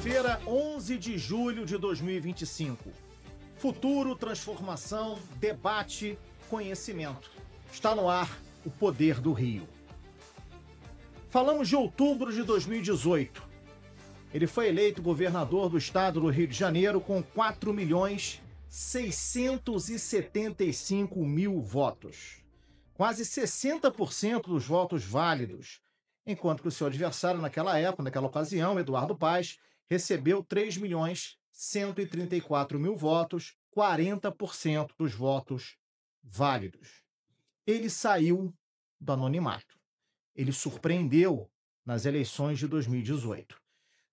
Segunda-feira, 11 de julho de 2025. Futuro, transformação, debate, conhecimento. Está no ar o Poder do Rio. Falamos de outubro de 2018. Ele foi eleito governador do estado do Rio de Janeiro com 4.675.000 votos. Quase 60% dos votos válidos, enquanto que o seu adversário naquela época, naquela ocasião, Eduardo Paes, recebeu 3.134.000 votos, 40% dos votos válidos. Ele saiu do anonimato. Ele surpreendeu nas eleições de 2018.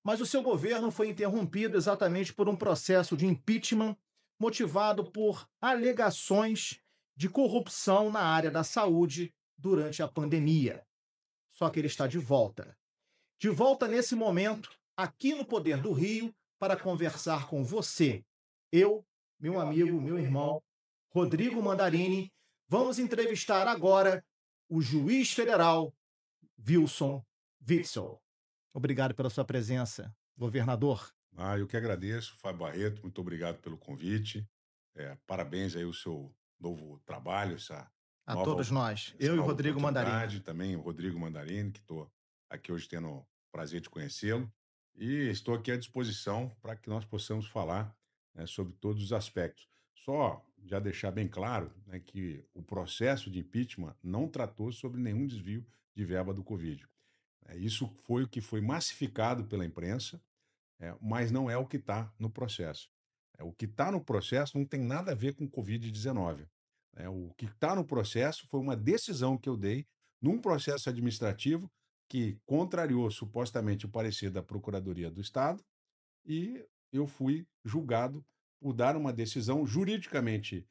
Mas o seu governo foi interrompido exatamente por um processo de impeachment motivado por alegações de corrupção na área da saúde durante a pandemia. Só que ele está de volta. De volta nesse momento, aqui no Poder do Rio, para conversar com você. Eu, meu amigo, meu irmão, Rodrigo Mandarini, vamos entrevistar agora o juiz federal Wilson Witzel. Obrigado pela sua presença, governador. Eu que agradeço, Fábio Barreto, muito obrigado pelo convite. Parabéns aí o seu novo trabalho, A todos nós, essa eu e o nova Rodrigo Mandarini. oportunidade, também o Rodrigo Mandarini, que estou aqui hoje tendo o prazer de conhecê-lo. E estou aqui à disposição para que nós possamos falar, né, sobre todos os aspectos. Só já deixar bem claro, né, que o processo de impeachment não tratou sobre nenhum desvio de verba do Covid. Isso foi o que foi massificado pela imprensa, mas não é o que está no processo. O que está no processo não tem nada a ver com Covid-19. O que está no processo foi uma decisão que eu dei num processo administrativo que contrariou supostamente o parecer da Procuradoria do Estado e eu fui julgado por dar uma decisão juridicamente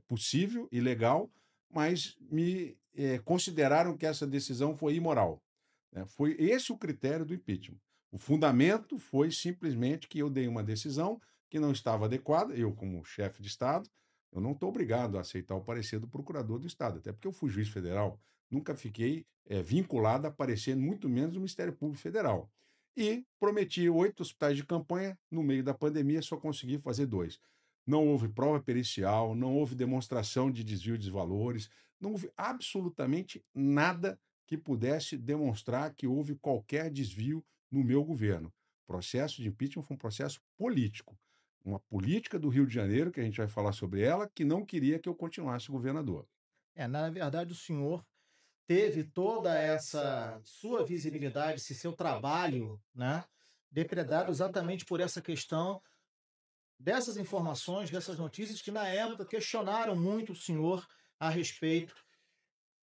possível e legal, mas me consideraram que essa decisão foi imoral. Foi esse o critério do impeachment. O fundamento foi simplesmente que eu dei uma decisão que não estava adequada. Eu, como chefe de Estado, eu não estou obrigado a aceitar o parecer do procurador do Estado, até porque eu fui juiz federal, nunca fiquei vinculado a parecer, muito menos do Ministério Público Federal. E prometi 8 hospitais de campanha, no meio da pandemia só consegui fazer 2. Não houve prova pericial, não houve demonstração de desvio de valores, não houve absolutamente nada que pudesse demonstrar que houve qualquer desvio no meu governo. O processo de impeachment foi um processo político. Uma política do Rio de Janeiro, que a gente vai falar sobre ela, que não queria que eu continuasse governador. Na verdade, o senhor teve toda essa sua visibilidade, esse seu trabalho, né, depredado exatamente por essa questão dessas informações, dessas notícias que na época questionaram muito o senhor a respeito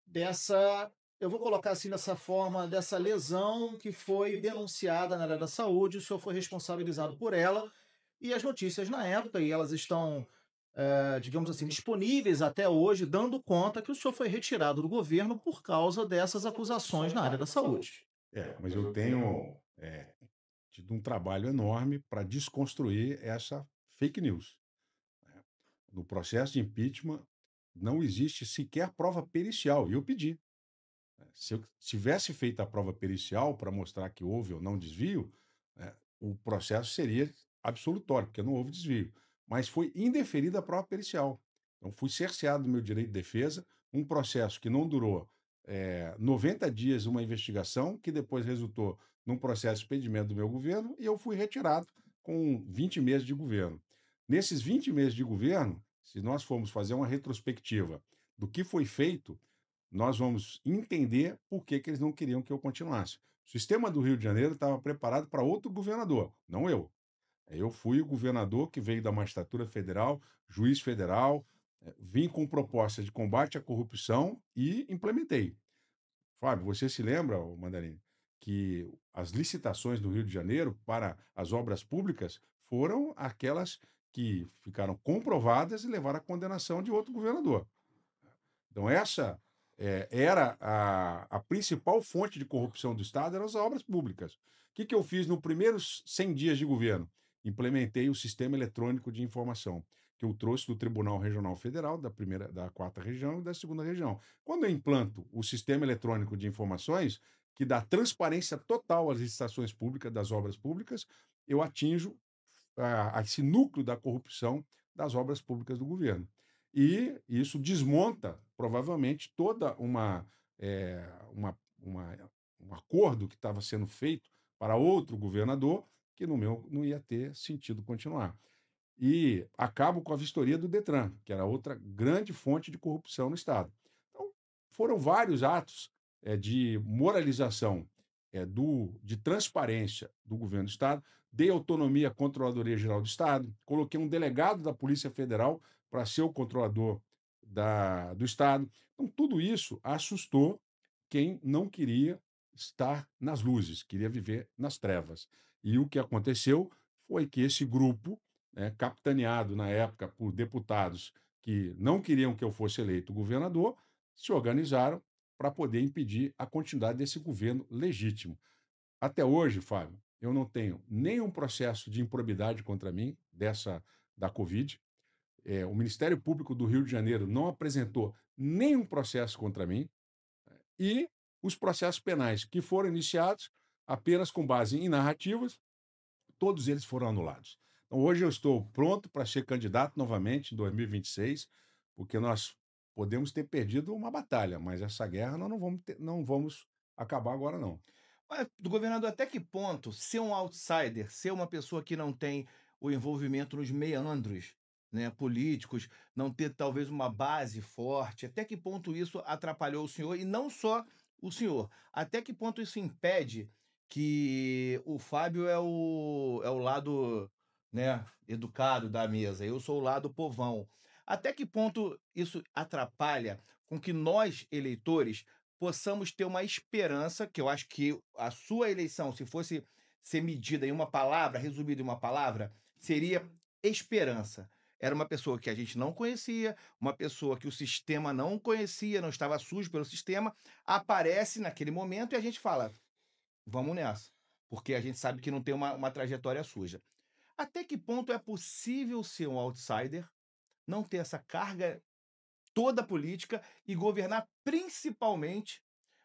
dessa, eu vou colocar assim dessa forma, dessa lesão que foi denunciada na área da saúde, o senhor foi responsabilizado por ela, e as notícias na época, e elas estão, digamos assim, disponíveis até hoje, dando conta que o senhor foi retirado do governo por causa dessas acusações na área da saúde. Mas eu tenho tido um trabalho enorme para desconstruir essa fake news. né. No processo de impeachment, não existe sequer prova pericial, e eu pedi. Se eu tivesse feito a prova pericial para mostrar que houve ou não desvio, o processo seria absolutório, porque não houve desvio. Mas foi indeferida a prova pericial. Então, fui cerceado do meu direito de defesa, um processo que não durou 90 dias, uma investigação, que depois resultou num processo de impedimento do meu governo, e eu fui retirado com 20 meses de governo. Nesses 20 meses de governo, se nós formos fazer uma retrospectiva do que foi feito, nós vamos entender por que eles não queriam que eu continuasse. O sistema do Rio de Janeiro estava preparado para outro governador, não eu. Eu fui o governador que veio da magistratura federal, juiz federal, vim com proposta de combate à corrupção e implementei. Fábio, você se lembra, ô Mandarim, que as licitações do Rio de Janeiro para as obras públicas foram aquelas que ficaram comprovadas e levaram à condenação de outro governador. Então, essa era a principal fonte de corrupção do Estado, eram as obras públicas. O que eu fiz nos primeiros 100 dias de governo? Implementei o sistema eletrônico de informação, que eu trouxe do Tribunal Regional Federal, da 4ª região e da 2ª região. Quando eu implanto o sistema eletrônico de informações, que dá transparência total às licitações públicas, das obras públicas, eu atinjo esse núcleo da corrupção das obras públicas do governo. E isso desmonta, provavelmente, toda eh, uma, um acordo que estava sendo feito para outro governador, que no meu não ia ter sentido continuar. E acabo com a vistoria do Detran, que era outra grande fonte de corrupção no Estado. Então, foram vários atos de moralização, de transparência do governo do Estado, dei autonomia à Controladoria Geral do Estado, coloquei um delegado da Polícia Federal para ser o controlador do Estado. Então, tudo isso assustou quem não queria estar nas luzes, queria viver nas trevas. E o que aconteceu foi que esse grupo, né, capitaneado na época por deputados que não queriam que eu fosse eleito governador, se organizaram para poder impedir a continuidade desse governo legítimo. Até hoje, Fábio, eu não tenho nenhum processo de improbidade contra mim, da Covid. O Ministério Público do Rio de Janeiro não apresentou nenhum processo contra mim e os processos penais que foram iniciados apenas com base em narrativas, todos eles foram anulados. Então, hoje eu estou pronto para ser candidato novamente em 2026, porque nós podemos ter perdido uma batalha, mas essa guerra nós não vamos acabar agora, não. Mas, do governador, até que ponto ser um outsider, ser uma pessoa que não tem o envolvimento nos meandros, né, políticos, não ter talvez uma base forte, até que ponto isso atrapalhou o senhor e não só o senhor? Até que ponto isso impede que o Fábio é o lado, né, educado da mesa, eu sou o lado povão. Até que ponto isso atrapalha com que nós, eleitores, possamos ter uma esperança, que eu acho que a sua eleição, se fosse ser medida em uma palavra, resumida em uma palavra, seria esperança. Era uma pessoa que a gente não conhecia, uma pessoa que o sistema não conhecia, não estava sujo pelo sistema, aparece naquele momento e a gente fala: vamos nessa, porque a gente sabe que não tem uma trajetória suja. Até que ponto é possível ser um outsider, não ter essa carga toda política e governar principalmente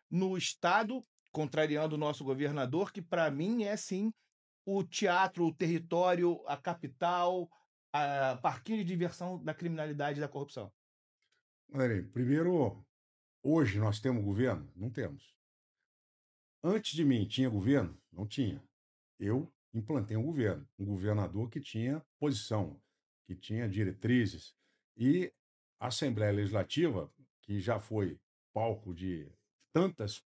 no estado, contrariando o nosso governador, que para mim é sim o teatro, o território, a capital, a parquinho de diversão da criminalidade e da corrupção. Olha aí, primeiro, hoje nós temos governo? Não temos. Antes de mim, tinha governo? Não tinha. Eu implantei um governo, um governador que tinha posição, que tinha diretrizes. E a Assembleia Legislativa, que já foi palco de tantas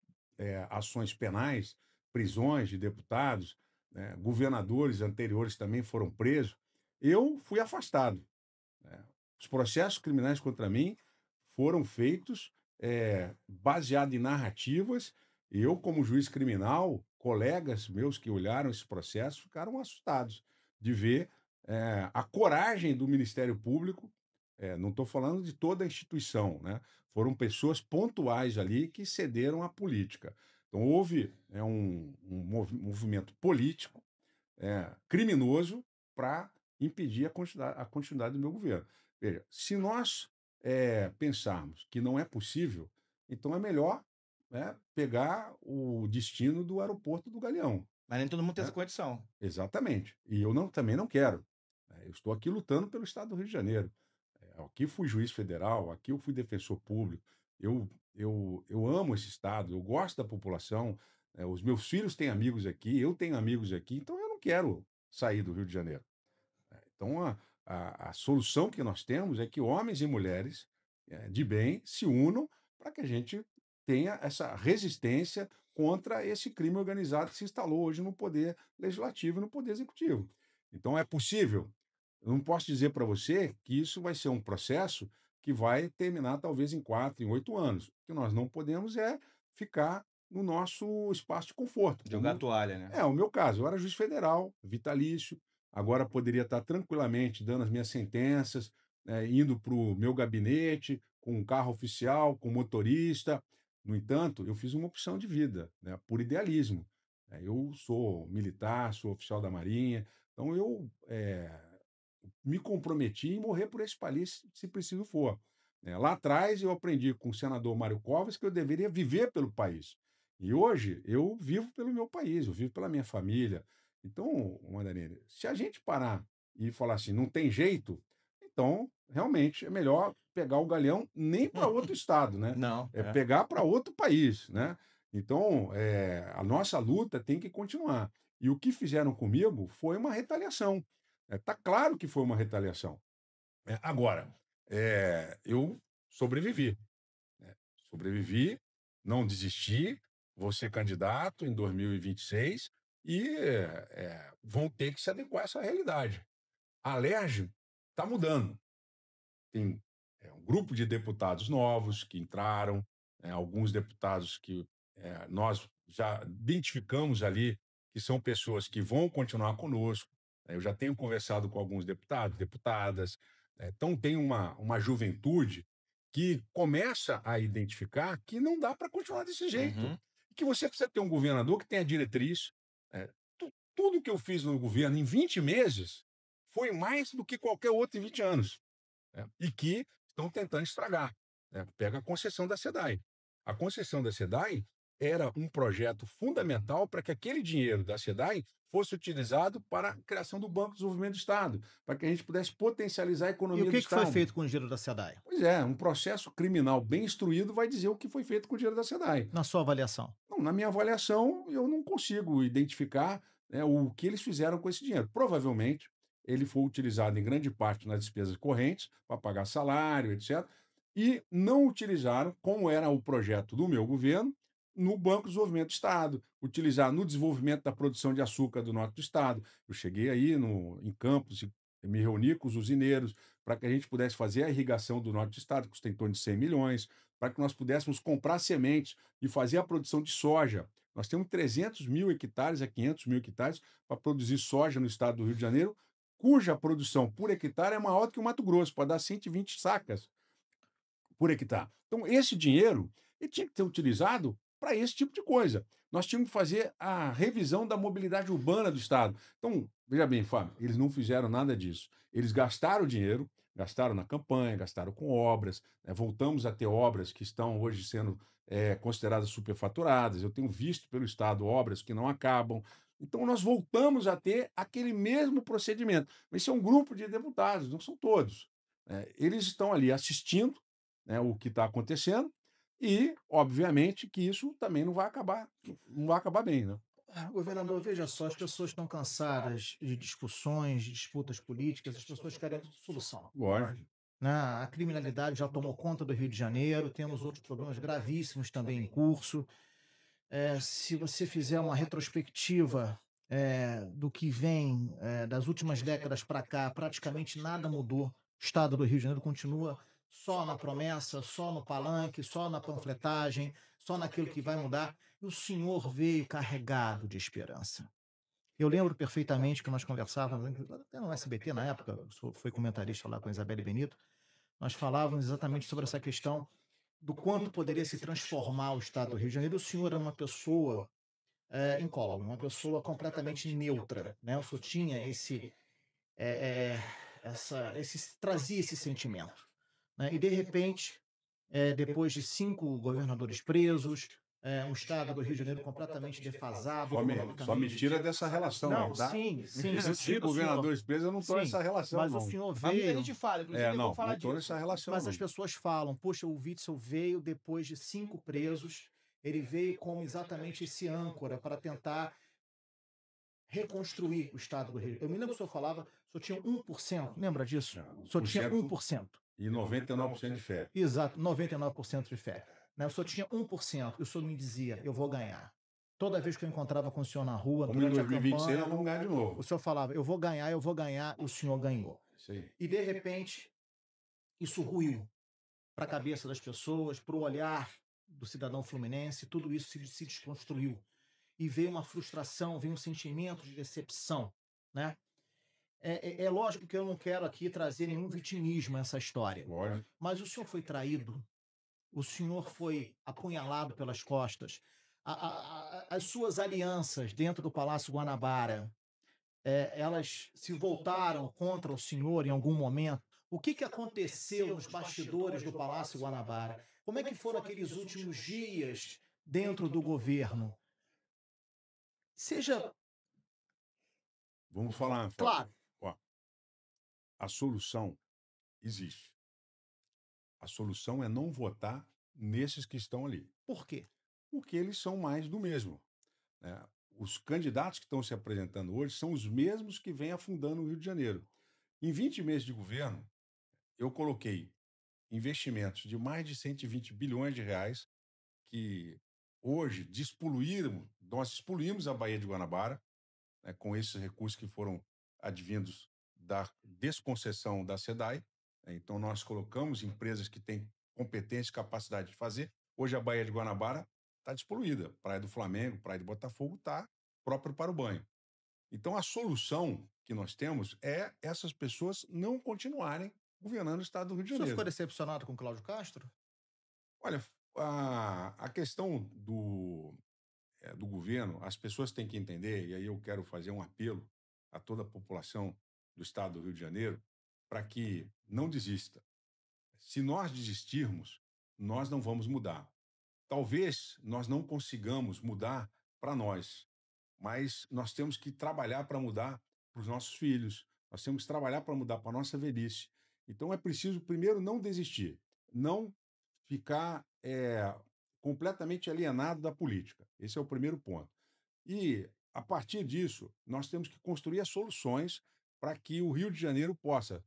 ações penais, prisões de deputados, né, governadores anteriores também foram presos, eu fui afastado, né? Os processos criminais contra mim foram feitos baseado em narrativas. E eu, como juiz criminal, colegas meus que olharam esse processo ficaram assustados de ver a coragem do Ministério Público. Não estou falando de toda a instituição, né? Foram pessoas pontuais ali que cederam à política. Então, houve movimento político criminoso para impedir a continuidade do meu governo. Veja, se nós pensarmos que não é possível, então é melhor, né, pegar o destino do aeroporto do Galeão, Mas nem todo mundo tem essa né? condição. Exatamente. E eu também não quero. Eu estou aqui lutando pelo Estado do Rio de Janeiro. Aqui fui juiz federal, aqui eu fui defensor público. Eu amo esse Estado, eu gosto da população. Os meus filhos têm amigos aqui, eu tenho amigos aqui, então eu não quero sair do Rio de Janeiro. Então, a solução que nós temos é que homens e mulheres de bem se unam para que a gente tenha essa resistência contra esse crime organizado que se instalou hoje no Poder Legislativo e no Poder Executivo. Então, é possível. Eu não posso dizer para você que isso vai ser um processo que vai terminar talvez em 4, em 8 anos. O que nós não podemos é ficar no nosso espaço de conforto. Jogar a toalha, né? O meu caso, eu era juiz federal, vitalício, agora poderia estar tranquilamente dando as minhas sentenças, indo para o meu gabinete, com um carro oficial, com motorista. No entanto, eu fiz uma opção de vida, né, por idealismo. Eu sou militar, sou oficial da Marinha, então eu me comprometi em morrer por esse país, se preciso for. Lá atrás, eu aprendi com o senador Mário Covas que eu deveria viver pelo país. E hoje, eu vivo pelo meu país, eu vivo pela minha família. Então, Mandarina, se a gente parar e falar assim, não tem jeito, então, realmente, é melhor pegar o Galeão nem para outro estado, né? Não, É pegar para outro país, né? Então, a nossa luta tem que continuar. E o que fizeram comigo foi uma retaliação. Tá claro que foi uma retaliação. Agora, eu sobrevivi, né? Sobrevivi, não desisti, vou ser candidato em 2026 e vão ter que se adequar a essa realidade. A LERJ está mudando. Tem um grupo de deputados novos que entraram, alguns deputados que nós já identificamos ali que são pessoas que vão continuar conosco. Eu já tenho conversado com alguns deputados, deputadas. Então, tem uma juventude que começa a identificar que não dá para continuar desse jeito. Uhum. Que você precisa ter um governador que tenha diretriz. Tudo que eu fiz no governo em 20 meses foi mais do que qualquer outro em 20 anos, né? E que estão tentando estragar, né? Pega a concessão da SEDAI. A concessão da SEDAI era um projeto fundamental para que aquele dinheiro da SEDAI fosse utilizado para a criação do Banco de Desenvolvimento do Estado, para que a gente pudesse potencializar a E economia o do que foi Estado. feito com o dinheiro da SEDAI? Pois é, um processo criminal bem instruído vai dizer o que foi feito com o dinheiro da SEDAI. Na sua avaliação? Não, na minha avaliação, eu não consigo identificar, né, o que eles fizeram com esse dinheiro. Provavelmente, ele foi utilizado em grande parte nas despesas correntes, para pagar salário, etc. E não utilizaram, como era o projeto do meu governo, no Banco de Desenvolvimento do Estado, utilizar no desenvolvimento da produção de açúcar do norte do Estado. Eu cheguei aí em Campos e me reuni com os usineiros para que a gente pudesse fazer a irrigação do norte do Estado, que custa em torno de 100 milhões, para que nós pudéssemos comprar sementes e fazer a produção de soja. Nós temos 300 mil hectares a 500 mil hectares para produzir soja no estado do Rio de Janeiro, cuja produção por hectare é maior do que o Mato Grosso, pode dar 120 sacas por hectare. Então, esse dinheiro ele tinha que ser utilizado para esse tipo de coisa. Nós tínhamos que fazer a revisão da mobilidade urbana do Estado. Então, veja bem, Fábio, eles não fizeram nada disso. Eles gastaram dinheiro, gastaram na campanha, gastaram com obras, né? Voltamos a ter obras que estão hoje sendo consideradas superfaturadas. Eu tenho visto pelo Estado obras que não acabam. Então, nós voltamos a ter aquele mesmo procedimento. Esse é um grupo de deputados, não são todos. Eles estão ali assistindo, né, o que está acontecendo e, obviamente, que isso também não vai acabar bem, né? Governador, veja só, as pessoas estão cansadas de discussões, de disputas políticas, as pessoas querem solução. Lógico. Né? A criminalidade já tomou conta do Rio de Janeiro, temos outros problemas gravíssimos também em curso. Se você fizer uma retrospectiva do que vem das últimas décadas para cá, praticamente nada mudou. O estado do Rio de Janeiro continua só na promessa, só no palanque, só na panfletagem, só naquilo que vai mudar. E o senhor veio carregado de esperança. Eu lembro perfeitamente que nós conversávamos, até no SBT na época, foi comentarista lá com a Isabelle Benito, nós falávamos exatamente sobre essa questão do quanto poderia se transformar o estado do Rio de Janeiro. O senhor era uma pessoa incólume, uma pessoa completamente neutra, né? O senhor tinha trazia esse sentimento, né? E de repente, depois de 5 governadores presos, um estado do Rio de Janeiro completamente defasado Só me economicamente. tira dessa relação, Não, não, tá? sim, sim. Se governadores presos, eu não estou Sim, nessa relação, mas não. o senhor A veio. gente fala, inclusive, eu Não, vou falar não estou disso. nessa relação, Mas não. as pessoas falam, poxa, o Witzel veio depois de 5 presos, ele veio como exatamente esse âncora para tentar reconstruir o estado do Rio. Eu me lembro que o senhor falava, o senhor tinha 1%, lembra disso? O senhor tinha 1%. E 99% de fé. Exato, 99% de fé. Né? O senhor tinha 1%, e o senhor me dizia, eu vou ganhar. Toda vez que eu encontrava com o senhor na rua, Como em durante a 2026, campanha, nós vamos ganhar de novo. o senhor falava, eu vou ganhar, o senhor ganhou. Isso aí. E, de repente, isso ruiu para a cabeça das pessoas, para o olhar do cidadão fluminense, tudo isso se desconstruiu. E veio uma frustração, veio um sentimento de decepção, né? É lógico que eu não quero aqui trazer nenhum vitimismo a essa história, Lógico. mas o senhor foi traído, o senhor foi apunhalado pelas costas, as suas alianças dentro do Palácio Guanabara, elas se voltaram contra o senhor em algum momento. O que aconteceu nos bastidores do Palácio Guanabara? Como é que foram aqueles últimos dias dentro do governo? Seja Vamos falar. Claro. Ó, a solução existe. A solução é não votar nesses que estão ali. Por quê? Porque eles são mais do mesmo, né? Os candidatos que estão se apresentando hoje são os mesmos que vêm afundando o Rio de Janeiro. Em 20 meses de governo, eu coloquei investimentos de mais de 120 bilhões de reais que hoje nós despoluímos a Baía de Guanabara, né, com esses recursos que foram advindos da desconcessão da SEDAI, né? Então, nós colocamos empresas que têm competência e capacidade de fazer. Hoje, a Baía de Guanabara está despoluída. Praia do Flamengo, Praia de Botafogo está próprio para o banho. Então, a solução que nós temos é essas pessoas não continuarem governando o estado do Rio de O senhor ficou Janeiro. decepcionado com Cláudio Castro? Olha, a questão do governo, as pessoas têm que entender, e aí eu quero fazer um apelo a toda a população do estado do Rio de Janeiro para que não desista. Se nós desistirmos, nós não vamos mudar. Talvez nós não consigamos mudar para nós, mas nós temos que trabalhar para mudar para os nossos filhos, nós temos que trabalhar para mudar para a nossa velhice. Então é preciso, primeiro, não desistir, não ficar completamente alienado da política. Esse é o primeiro ponto. E, a partir disso, nós temos que construir as soluções para que o Rio de Janeiro possa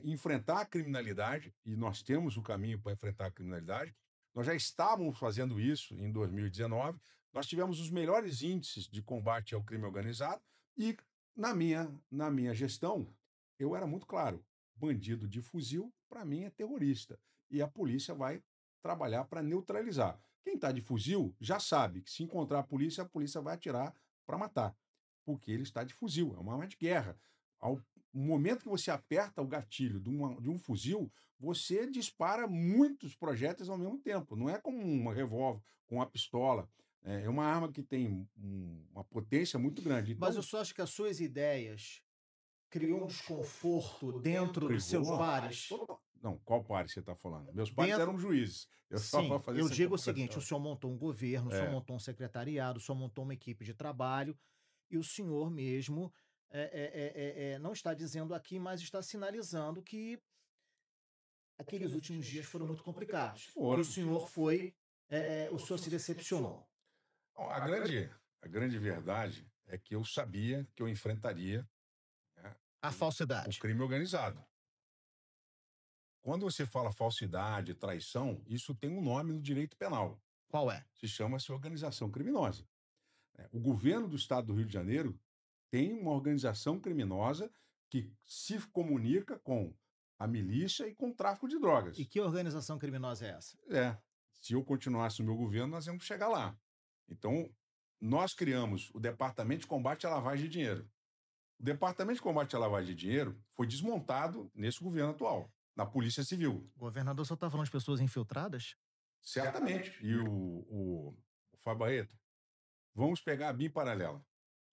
enfrentar a criminalidade, e nós temos o caminho para enfrentar a criminalidade. Nós já estávamos fazendo isso em 2019, nós tivemos os melhores índices de combate ao crime organizado e, na minha gestão, eu era muito claro, bandido de fuzil, para mim, é terrorista, e a polícia vai trabalhar para neutralizar. Quem está de fuzil já sabe que se encontrar a polícia vai atirar para matar, porque ele está de fuzil, é uma arma de guerra. Ao momento que você aperta o gatilho de um fuzil, você dispara muitos projéteis ao mesmo tempo. Não é como um revólver, com uma pistola. É uma arma que tem uma potência muito grande. Mas Então, eu só acho que as suas ideias criou um desconforto dentro dos seus privou. pares. Não, qual pares você está falando? Meus pares Dentro- eram juízes. Eu só Sim, vou fazer eu essa digo o comparação. seguinte: o senhor montou um governo, o senhor É. montou um secretariado, o senhor montou uma equipe de trabalho, e o senhor mesmo não está dizendo aqui, mas está sinalizando que aqueles últimos dias foram muito complicados. Foram. O senhor o senhor se decepcionou. Bom, a grande verdade é que eu sabia que eu enfrentaria, né, A o falsidade. crime organizado. Quando você fala falsidade, traição, isso tem um nome no direito penal. Qual é? Chama-se organização criminosa. O governo do estado do Rio de Janeiro tem uma organização criminosa que se comunica com a milícia e com o tráfico de drogas. E que organização criminosa é essa? Se eu continuasse no meu governo, nós íamos chegar lá. Então, nós criamos o Departamento de Combate à Lavagem de Dinheiro. O Departamento de Combate à Lavagem de Dinheiro foi desmontado nesse governo atual, na Polícia Civil. O governador só está falando de pessoas infiltradas? Certamente. E o Fábio Barreto, vamos pegar a BIM paralela.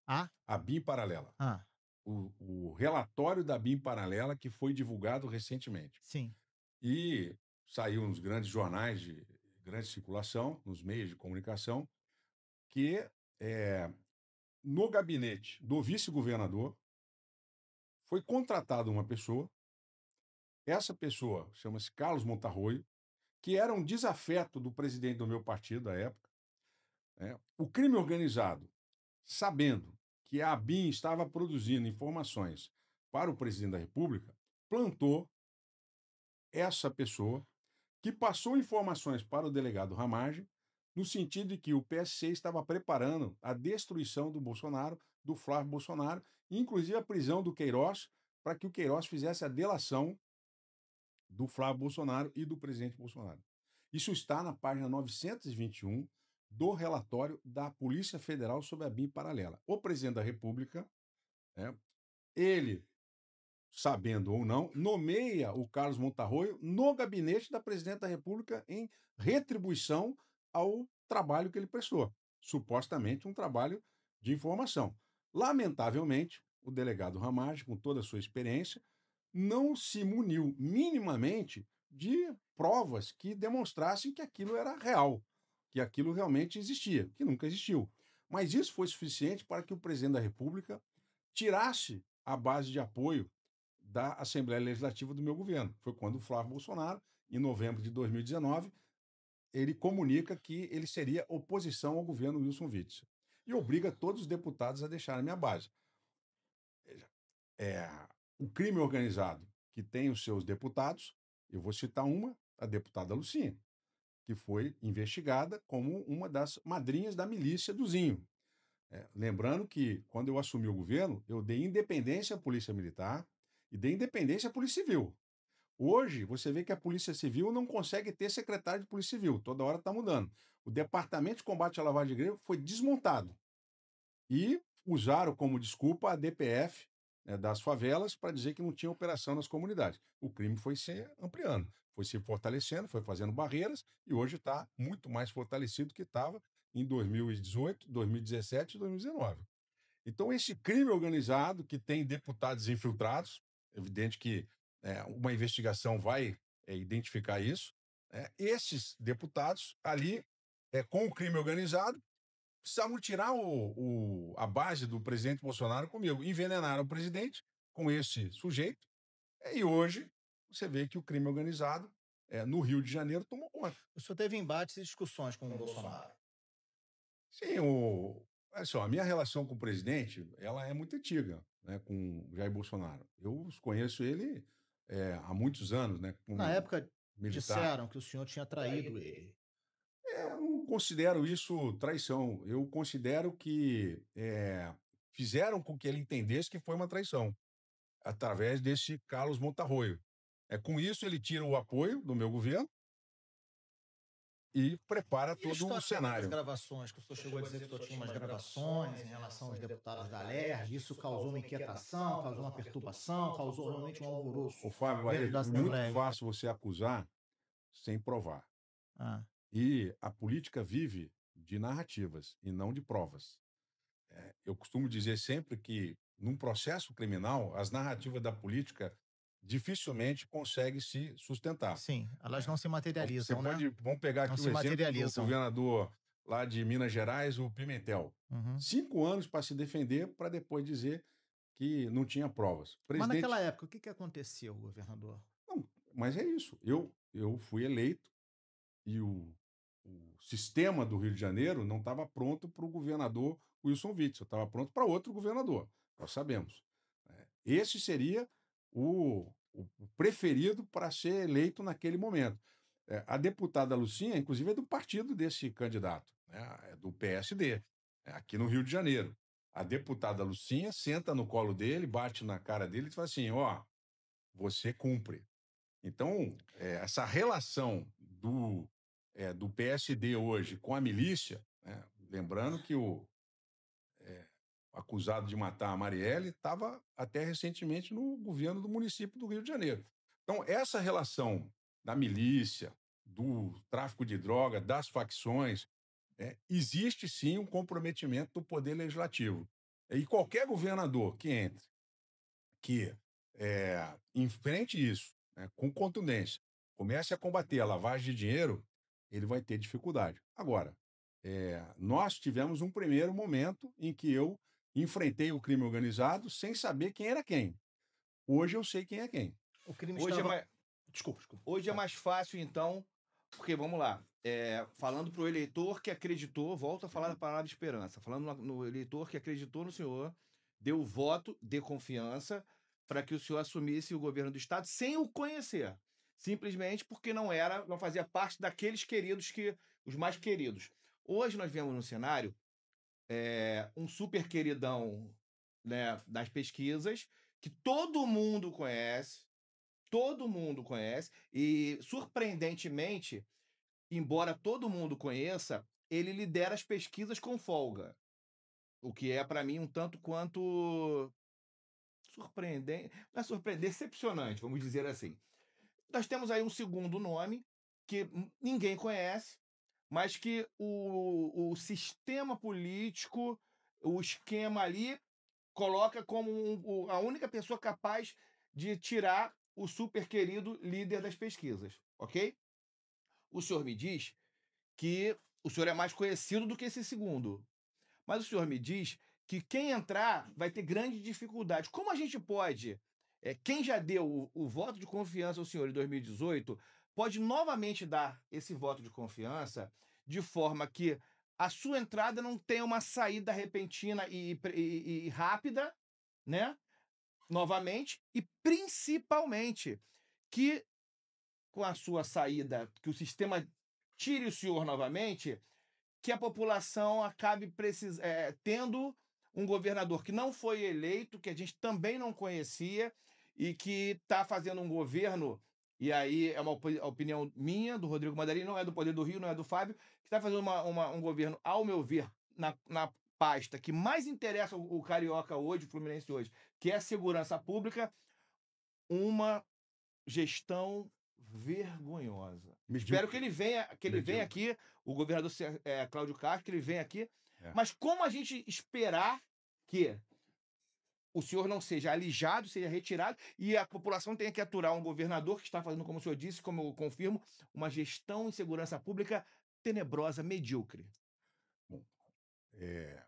A BIM paralela. O relatório da BIM paralela que foi divulgado recentemente. Sim. E saiu nos grandes jornais de grande circulação, nos meios de comunicação, que no gabinete do vice-governador foi contratada uma pessoa, essa pessoa chama-se Carlos Montarroio, que era um desafeto do presidente do meu partido à época. O crime organizado, sabendo que a ABIN estava produzindo informações para o presidente da República, plantou essa pessoa que passou informações para o delegado Ramagem, no sentido de que o PSC estava preparando a destruição do Bolsonaro, do Flávio Bolsonaro, e inclusive a prisão do Queiroz, para que o Queiroz fizesse a delação do Flávio Bolsonaro e do presidente Bolsonaro. Isso está na página 921 do relatório da Polícia Federal sobre a BIM paralela. O presidente da República, ele, sabendo ou não, nomeia o Carlos Montarroio no gabinete da presidente da República em retribuição ao trabalho que ele prestou. Supostamente um trabalho de informação. Lamentavelmente, o delegado Ramagem, com toda a sua experiência, não se muniu minimamente de provas que demonstrassem que aquilo era real, que aquilo realmente existia, que nunca existiu. Mas isso foi suficiente para que o presidente da República tirasse a base de apoio da Assembleia Legislativa do meu governo. Foi quando o Flávio Bolsonaro, em novembro de 2019, ele comunica que ele seria oposição ao governo Wilson Witzel e obriga todos os deputados a deixarem a minha base. Veja, o crime organizado que tem os seus deputados, eu vou citar a deputada Lucinha, que foi investigada como uma das madrinhas da milícia do Zinho. Lembrando que, quando eu assumi o governo, eu dei independência à Polícia Militar e dei independência à Polícia Civil. Hoje, você vê que a Polícia Civil não consegue ter secretário de Polícia Civil, toda hora está mudando. O Departamento de Combate à Lavagem de Dinheiro foi desmontado e usaram como desculpa a DPF, né, das favelas para dizer que não tinha operação nas comunidades. O crime foi se ampliando, foi se fortalecendo, foi fazendo barreiras e hoje está muito mais fortalecido do que estava em 2018, 2017 e 2019. Então, esse crime organizado que tem deputados infiltrados, evidente que uma investigação vai identificar isso, esses deputados ali, com o crime organizado, precisavam tirar a base do presidente Bolsonaro comigo. Envenenaram o presidente com esse sujeito, e hoje você vê que o crime organizado no Rio de Janeiro tomou conta. O senhor teve embates e discussões com o Bolsonaro. Sim, olha só, a minha relação com o presidente, ela é muito antiga, né, com o Jair Bolsonaro. Eu conheço ele há muitos anos, né, como Na época, militar. disseram que o senhor tinha traído ele. Eu não considero isso traição. Eu considero que fizeram com que ele entendesse que foi uma traição, através desse Carlos Montarroio. Com isso, ele tira o apoio do meu governo e prepara E a todo história o das cenário. gravações, que o senhor chegou a dizer que o senhor tinha umas gravações em relação aos deputados da LERJ, isso causou uma inquietação, causou uma perturbação, causou realmente um alvoroço O Fábio, dentro da é muito Assembleia. fácil você acusar sem provar. Ah, E a política vive de narrativas e não de provas. Eu costumo dizer sempre que, num processo criminal, as narrativas da política dificilmente conseguem se sustentar. sim, elas não se Você materializam, né? vamos pegar Não aqui se o exemplo do materializam. governador lá de Minas Gerais, o Pimentel. Uhum. 5 anos para se defender, para depois dizer que não tinha provas. Mas naquela época, o que aconteceu, governador? Não, mas é isso. Eu fui eleito e o sistema do Rio de Janeiro não estava pronto para o governador Wilson Witzel, estava pronto para outro governador, nós sabemos. Esse seria o preferido para ser eleito naquele momento. A deputada Lucinha, inclusive, é do partido desse candidato, né? É do PSD, aqui no Rio de Janeiro. A deputada Lucinha senta no colo dele, bate na cara dele e fala assim: ó, você cumpre. Então, essa relação do PSD hoje com a milícia, né, lembrando que o acusado de matar a Marielle estava até recentemente no governo do município do Rio de Janeiro. Então, essa relação da milícia, do tráfico de droga, das facções, existe sim um comprometimento do poder legislativo. E qualquer governador que entre, que enfrente isso, né, com contundência, comece a combater a lavagem de dinheiro, ele vai ter dificuldade. Agora, nós tivemos um primeiro momento em que eu enfrentei o crime organizado sem saber quem era quem. Hoje eu sei quem é quem. O crime Hoje estava... é mais... Desculpa. Hoje é mais fácil, então, porque, vamos lá, falando para o eleitor que acreditou, volto a falar da palavra esperança, falando no eleitor que acreditou no senhor, deu voto de confiança para que o senhor assumisse o governo do Estado sem o conhecer, simplesmente porque não fazia parte daqueles queridos, os mais queridos. Hoje nós vemos no cenário um super queridão, né, das pesquisas, que todo mundo conhece, e, surpreendentemente, embora todo mundo conheça, ele lidera as pesquisas com folga, o que é, para mim, um tanto quanto surpreendente, não é surpreendente, decepcionante, vamos dizer assim. Nós temos aí um segundo nome, que ninguém conhece, mas que o sistema político, o esquema ali, coloca como a única pessoa capaz de tirar o super querido líder das pesquisas, ok? O senhor me diz que o senhor é mais conhecido do que esse segundo, mas o senhor me diz que quem entrar vai ter grande dificuldade. Como a gente pode, quem já deu o voto de confiança ao senhor em 2018, pode novamente dar esse voto de confiança de forma que a sua entrada não tenha uma saída repentina e rápida, né? Novamente, e principalmente que com a sua saída, que o sistema tire o senhor novamente, que a população acabe tendo um governador que não foi eleito, que a gente também não conhecia, e que está fazendo um governo, e aí é uma opinião minha, do Rodrigo Mandarim, não é do Poder do Rio, não é do Fábio, que está fazendo um governo, ao meu ver, na pasta que mais interessa o carioca hoje, o fluminense hoje, que é a segurança pública, uma gestão vergonhosa. Espero que ele venha aqui, o governador Cláudio Castro, que ele venha aqui. Mas como a gente esperar que o senhor não seja alijado, seja retirado, e a população tenha que aturar um governador que está fazendo, como o senhor disse, como eu confirmo, uma gestão em segurança pública tenebrosa, medíocre? Bom, é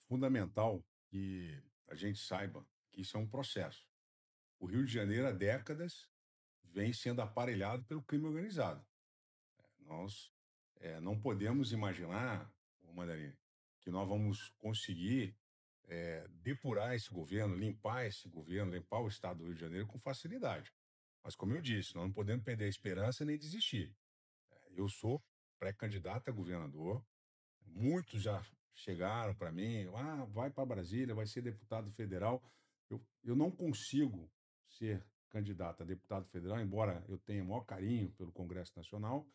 fundamental que a gente saiba que isso é um processo. O Rio de Janeiro, há décadas, vem sendo aparelhado pelo crime organizado. Nós não podemos imaginar, Mandarim, que nós vamos conseguir depurar esse governo, limpar o estado do Rio de Janeiro com facilidade. Mas, como eu disse, nós não podemos perder a esperança nem desistir. Eu sou pré-candidato a governador, muitos já chegaram para mim, vai para Brasília, vai ser deputado federal. Eu não consigo ser candidato a deputado federal, embora eu tenha o maior carinho pelo Congresso Nacional,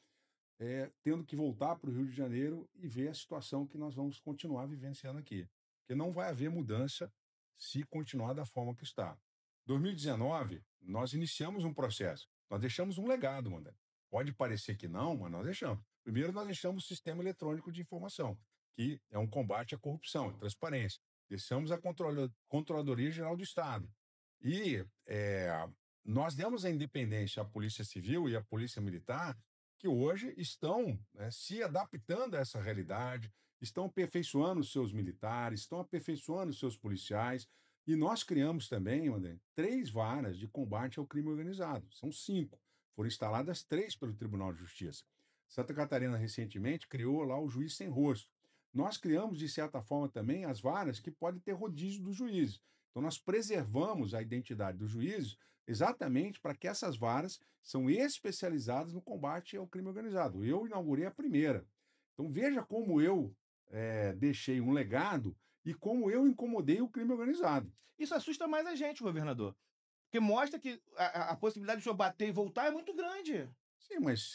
tendo que voltar para o Rio de Janeiro e ver a situação que nós vamos continuar vivenciando aqui. Porque não vai haver mudança se continuar da forma que está. Em 2019, nós iniciamos um processo. Nós deixamos um legado, Mandé. Pode parecer que não, mas nós deixamos. Primeiro, nós deixamos o Sistema Eletrônico de Informação, que é um combate à corrupção, transparência. Deixamos a Controladoria Geral do Estado. E nós demos a independência à Polícia Civil e à Polícia Militar, que hoje estão se adaptando a essa realidade, estão aperfeiçoando os seus militares, estão aperfeiçoando os seus policiais. E nós criamos também, André, 3 varas de combate ao crime organizado. São 5. Foram instaladas 3 pelo Tribunal de Justiça. Santa Catarina, recentemente, criou lá o juiz sem rosto. Nós criamos, de certa forma, também as varas que podem ter rodízio dos juízes. Então, nós preservamos a identidade dos juízes exatamente para que essas varas são especializadas no combate ao crime organizado. Eu inaugurei a primeira. Então, veja como eu deixei um legado e como eu incomodei o crime organizado. Isso assusta mais a gente, governador. Porque mostra que a possibilidade de o senhor bater e voltar é muito grande. Sim, mas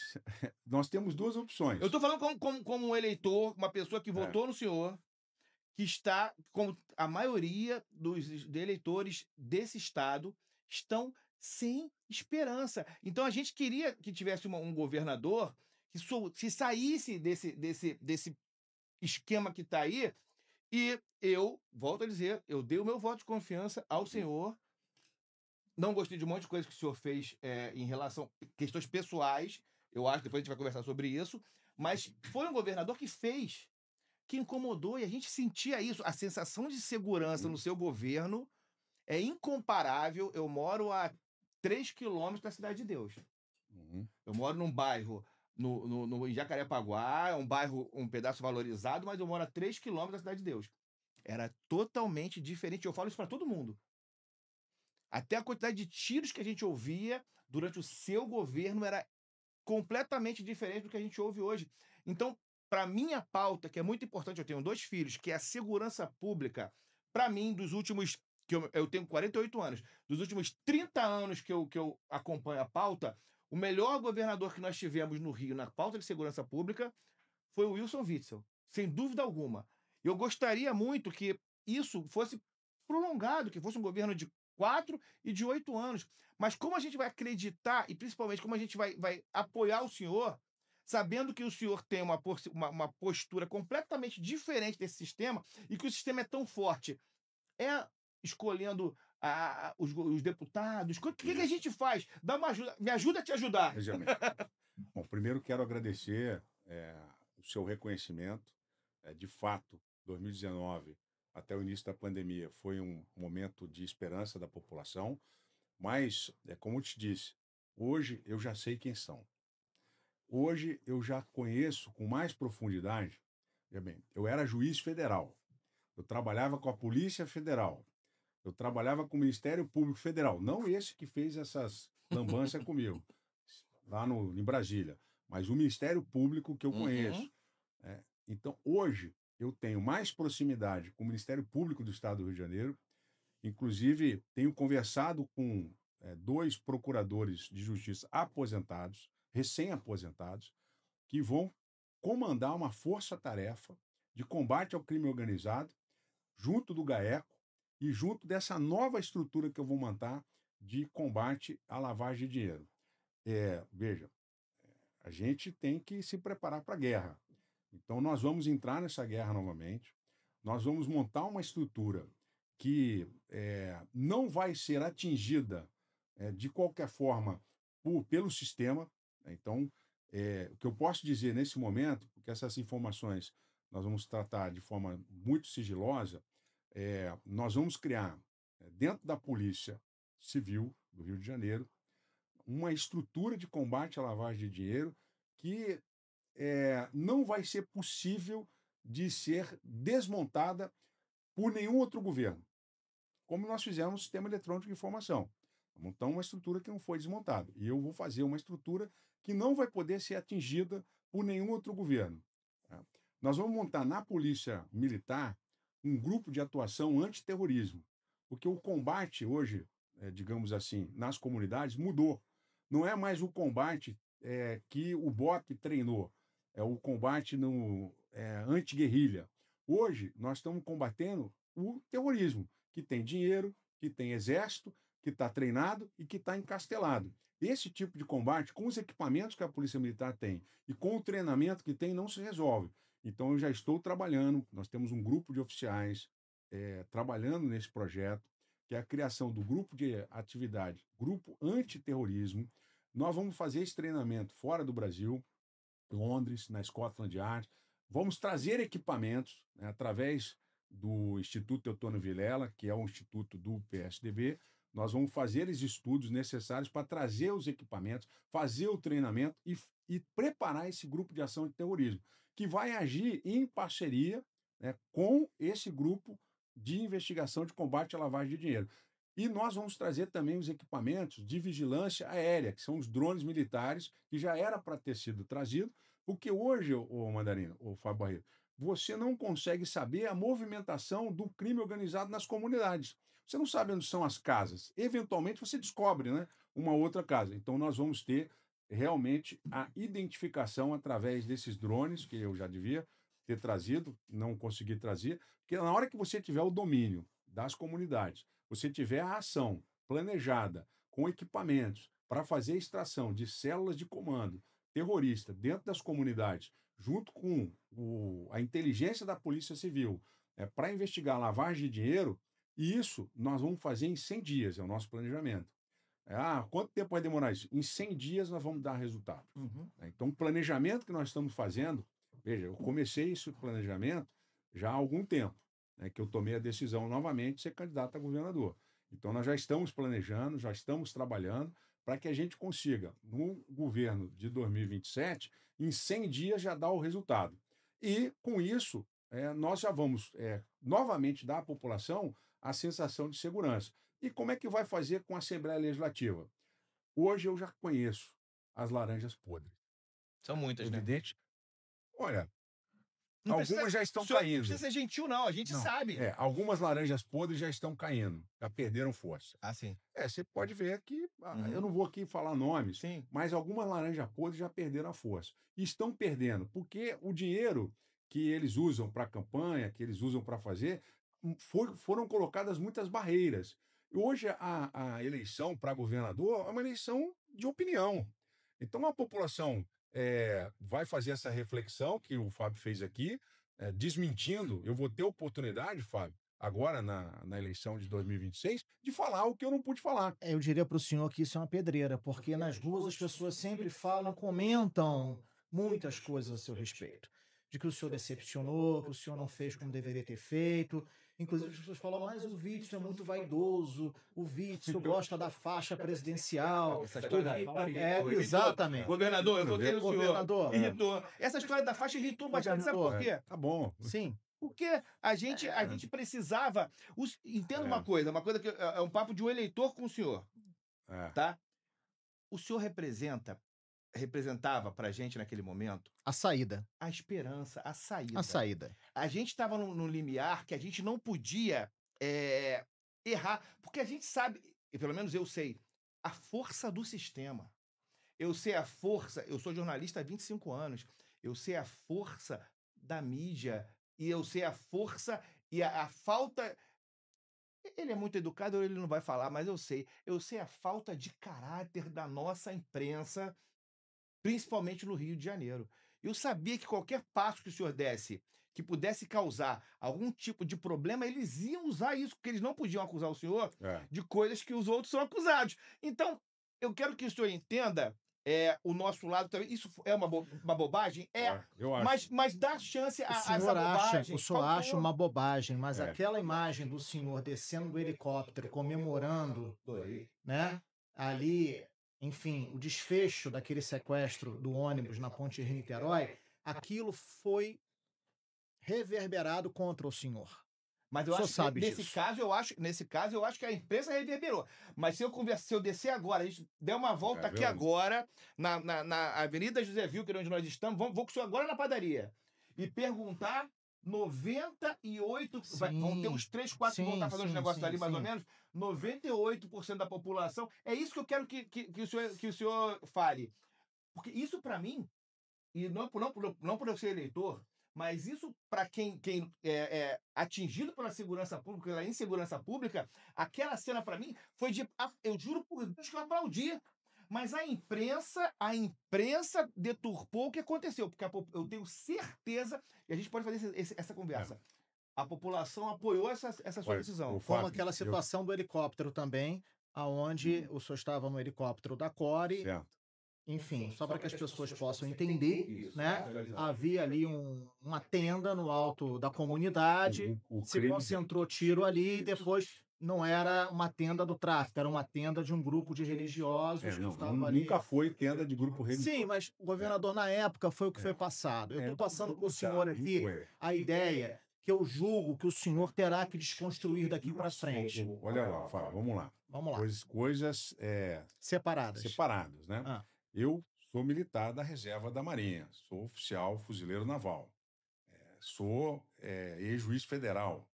nós temos 2 opções. Eu estou falando como um eleitor, uma pessoa que votou no senhor, que está, como a maioria dos eleitores desse estado, estão sem esperança. Então a gente queria que tivesse um governador que se saísse desse esquema que está aí. E eu, volto a dizer, eu dei o meu voto de confiança ao senhor. Não gostei de um monte de coisa que o senhor fez em relação a questões pessoais. Eu acho que depois a gente vai conversar sobre isso. Mas foi um governador que fez, que incomodou, e a gente sentia isso. A sensação de segurança no seu governo é incomparável. Eu moro a 3 quilômetros da Cidade de Deus. Eu moro num bairro em Jacarepaguá, é um bairro, um pedaço valorizado, mas eu moro a 3 quilômetros da Cidade de Deus. Era totalmente diferente. Eu falo isso para todo mundo. Até a quantidade de tiros que a gente ouvia durante o seu governo era completamente diferente do que a gente ouve hoje. Então, para minha pauta, que é muito importante, eu tenho 2 filhos, que é a segurança pública, para mim, dos últimos... que eu tenho 48 anos. Dos últimos 30 anos que eu acompanho a pauta, o melhor governador que nós tivemos no Rio na pauta de segurança pública foi o Wilson Witzel, sem dúvida alguma. Eu gostaria muito que isso fosse prolongado, que fosse um governo de 4 e de 8 anos. Mas como a gente vai acreditar, e principalmente como a gente vai apoiar o senhor, sabendo que o senhor tem uma postura completamente diferente desse sistema e que o sistema é tão forte, escolhendo os deputados. O que a gente faz? Dá uma ajuda. Me ajuda a te ajudar. Bom, primeiro quero agradecer o seu reconhecimento. De fato, 2019, até o início da pandemia, foi um momento de esperança da população, mas, como eu te disse, hoje eu já sei quem são. Hoje eu já conheço com mais profundidade. Veja bem, eu era juiz federal, eu trabalhava com a Polícia Federal, eu trabalhava com o Ministério Público Federal, não esse que fez essas lambanças comigo, lá em Brasília, mas o Ministério Público que eu conheço. Então, hoje, eu tenho mais proximidade com o Ministério Público do Estado do Rio de Janeiro, inclusive tenho conversado com 2 procuradores de justiça aposentados, recém-aposentados, que vão comandar uma força-tarefa de combate ao crime organizado, junto do GAECO e junto dessa nova estrutura que eu vou montar de combate à lavagem de dinheiro. Veja, a gente tem que se preparar para a guerra. Então, nós vamos entrar nessa guerra novamente, nós vamos montar uma estrutura que não vai ser atingida de qualquer forma pelo sistema. Então, o que eu posso dizer nesse momento, porque essas informações nós vamos tratar de forma muito sigilosa, nós vamos criar, dentro da Polícia Civil do Rio de Janeiro, uma estrutura de combate à lavagem de dinheiro que não vai ser possível de ser desmontada por nenhum outro governo, como nós fizemos no Sistema Eletrônico de Informação. Montamos uma estrutura que não foi desmontada. E eu vou fazer uma estrutura que não vai poder ser atingida por nenhum outro governo. Nós vamos montar na Polícia Militar um grupo de atuação antiterrorismo, porque o combate hoje, digamos assim, nas comunidades mudou. Não é mais o combate que o BOP treinou, é o combate no anti-guerrilha. Hoje, nós estamos combatendo o terrorismo, que tem dinheiro, que tem exército, que está treinado e que está encastelado. Esse tipo de combate, com os equipamentos que a Polícia Militar tem e com o treinamento que tem, não se resolve. Então, eu já estou trabalhando, nós temos um grupo de oficiais trabalhando nesse projeto, que é a criação do grupo de atividade, grupo antiterrorismo. Nós vamos fazer esse treinamento fora do Brasil, Londres, na Scotland Yard. Vamos trazer equipamentos, né, através do Instituto Eutônio Vilela, que é um instituto do PSDB. Nós vamos fazer os estudos necessários para trazer os equipamentos, fazer o treinamento e preparar esse grupo de ação de terrorismo, que vai agir em parceria, né, com esse grupo de investigação de combate à lavagem de dinheiro. E nós vamos trazer também os equipamentos de vigilância aérea, que são os drones militares, que já era para ter sido trazido, porque hoje, o Mandarino, o Fábio Barreto, você não consegue saber a movimentação do crime organizado nas comunidades. Você não sabe onde são as casas. Eventualmente você descobre, né, uma outra casa. Então nós vamos ter realmente a identificação através desses drones, que eu já devia ter trazido, não consegui trazer, porque na hora que você tiver o domínio das comunidades, você tiver a ação planejada, com equipamentos, para fazer a extração de células de comando terrorista dentro das comunidades, junto com a inteligência da Polícia Civil, para investigar a lavagem de dinheiro, e isso nós vamos fazer em 100 dias, é o nosso planejamento. Quanto tempo vai demorar isso? Em 100 dias nós vamos dar resultado. Então, o planejamento que nós estamos fazendo, veja, eu comecei esse planejamento já há algum tempo, né, que eu tomei a decisão novamente de ser candidato a governador. Então, nós já estamos planejando, já estamos trabalhando para que a gente consiga, no governo de 2027, em 100 dias já dar o resultado. E, com isso, nós já vamos novamente dar à população a sensação de segurança. E como é que vai fazer com a Assembleia Legislativa? Hoje eu já conheço as laranjas podres. São muitas, né? Evidente. Olha, Não algumas precisa- já estão o senhor Não caindo. precisa ser gentil, não. A gente Não, sabe. algumas laranjas podres já estão caindo, já perderam força. Ah, sim. Você pode ver que, Uhum. eu não vou aqui falar nomes, Sim. mas algumas laranjas podres já perderam a força. E estão perdendo, porque o dinheiro que eles usam para a campanha, que eles usam para fazer, foram colocadas muitas barreiras. E hoje a eleição para governador é uma eleição de opinião. Então a população vai fazer essa reflexão que o Fábio fez aqui, desmentindo. Eu vou ter oportunidade, Fábio, agora na eleição de 2026, de falar o que eu não pude falar. Eu diria para o senhor que isso é uma pedreira, porque nas ruas as pessoas sempre falam, comentam muitas coisas a seu respeito. de que o senhor decepcionou, que o senhor não fez como deveria ter feito. Inclusive, as pessoas falam, mas o Witzel é muito vaidoso, o Witzel gosta da faixa presidencial. Essa história da faixa irritou. Exatamente. Governador, eu voltei no senhor. Governador. Irritou. Essa história da faixa irritou bastante, sabe por quê? Tá bom. Sim. Porque a gente precisava. Entenda uma coisa que é um papo de um eleitor com o senhor, tá? O senhor representava pra gente naquele momento A saída. a esperança, a saída. A saída. A gente estava num limiar que a gente não podia errar, porque a gente sabe, e pelo menos eu sei, a força do sistema. Eu sei a força, eu sou jornalista há 25 anos, eu sei a força da mídia, e eu sei a força e a falta. Ele é muito educado, ele não vai falar, mas eu sei. Eu sei a falta de caráter da nossa imprensa, principalmente no Rio de Janeiro. Eu sabia que qualquer passo que o senhor desse que pudesse causar algum tipo de problema, eles iam usar isso, porque eles não podiam acusar o senhor de coisas que os outros são acusados. Então, eu quero que o senhor entenda o nosso lado também. Isso é uma bobagem? Eu acho. Mas dá chance a essa bobagem. O senhor acha uma bobagem, mas aquela imagem do senhor descendo do helicóptero, comemorando, né, ali, enfim, o desfecho daquele sequestro do ônibus na Ponte Rio-Niterói, aquilo foi reverberado contra o senhor. Mas eu O senhor acho que sabe nesse disso. caso eu acho que a imprensa reverberou. Mas se eu descer agora, a gente der uma volta aqui vendo? agora, na Avenida José Wilker, onde nós estamos, vou com o senhor agora na padaria e perguntar 98, vão ter uns 3, 4 que vão estar fazendo os negócios ali, mais ou menos, 98% da população. É isso que eu quero que o senhor fale. Porque isso, para mim, e não por eu ser eleitor, mas isso para quem é atingido pela segurança pública, pela insegurança pública, aquela cena para mim foi de. Eu juro por Deus que eu aplaudi. Mas a imprensa deturpou o que aconteceu, porque eu tenho certeza, e a gente pode fazer essa conversa. A população apoiou essa sua decisão. Como aquela situação do helicóptero também, aonde o senhor estava no helicóptero da Core. Certo. Enfim, só para que as pessoas possam entender, né? Havia ali uma tenda no alto da comunidade, se concentrou tiro ali e depois não era uma tenda do tráfico, era uma tenda de um grupo de religiosos que estava ali. Nunca foi tenda de grupo religioso. Sim, mas o governador na época foi o que foi passado. Eu estou passando para o senhor aqui a ideia que eu julgo que o senhor terá que desconstruir daqui para frente. Olha lá, Fábio, vamos lá. Vamos lá. Coisas separadas, né? Eu sou militar da reserva da Marinha, sou oficial fuzileiro naval, sou ex-juiz federal.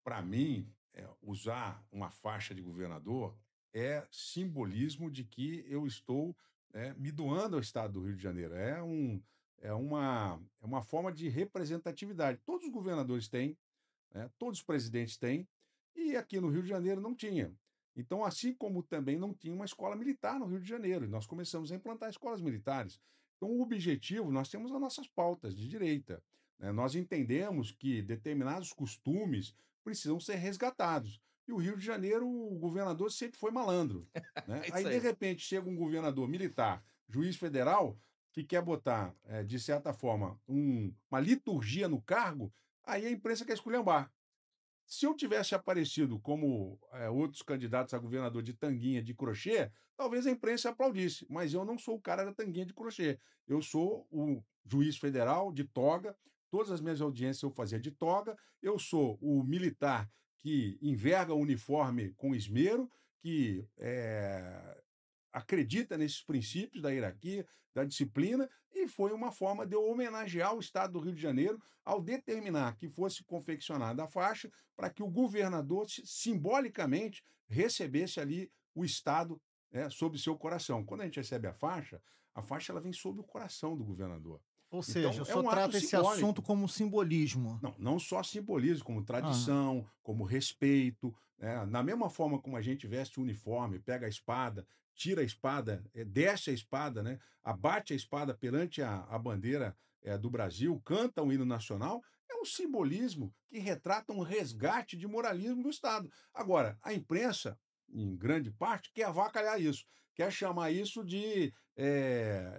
Para mim, usar uma faixa de governador é simbolismo de que eu estou me doando ao Estado do Rio de Janeiro. É uma forma de representatividade. Todos os governadores têm, todos os presidentes têm, e aqui no Rio de Janeiro não tinha. Então, assim como também não tinha uma escola militar no Rio de Janeiro, nós começamos a implantar escolas militares. Então, o objetivo, nós temos as nossas pautas de direita, né? Nós entendemos que determinados costumes precisam ser resgatados. E o Rio de Janeiro, o governador sempre foi malandro, né? Aí, de repente, chega um governador militar, juiz federal, que quer botar, de certa forma, uma liturgia no cargo, aí a imprensa quer esculhambar. Se eu tivesse aparecido como outros candidatos a governador de tanguinha de crochê, talvez a imprensa aplaudisse, mas eu não sou o cara da tanguinha de crochê. Eu sou o juiz federal de toga, todas as minhas audiências eu fazia de toga, eu sou o militar que enverga o uniforme com esmero, que acredita nesses princípios da hierarquia, da disciplina, e foi uma forma de eu homenagear o Estado do Rio de Janeiro ao determinar que fosse confeccionada a faixa para que o governador simbolicamente recebesse ali o Estado sob seu coração. Quando a gente recebe a faixa ela vem sob o coração do governador. Ou seja, o senhor trata esse assunto como simbolismo. Não só simbolismo, como tradição, como respeito. Na mesma forma como a gente veste o uniforme, pega a espada, tira a espada, desce a espada, né? Abate a espada perante a bandeira do Brasil, canta o hino nacional, é um simbolismo que retrata um resgate de moralismo do Estado. Agora, a imprensa, em grande parte, quer avacalhar isso, quer chamar isso de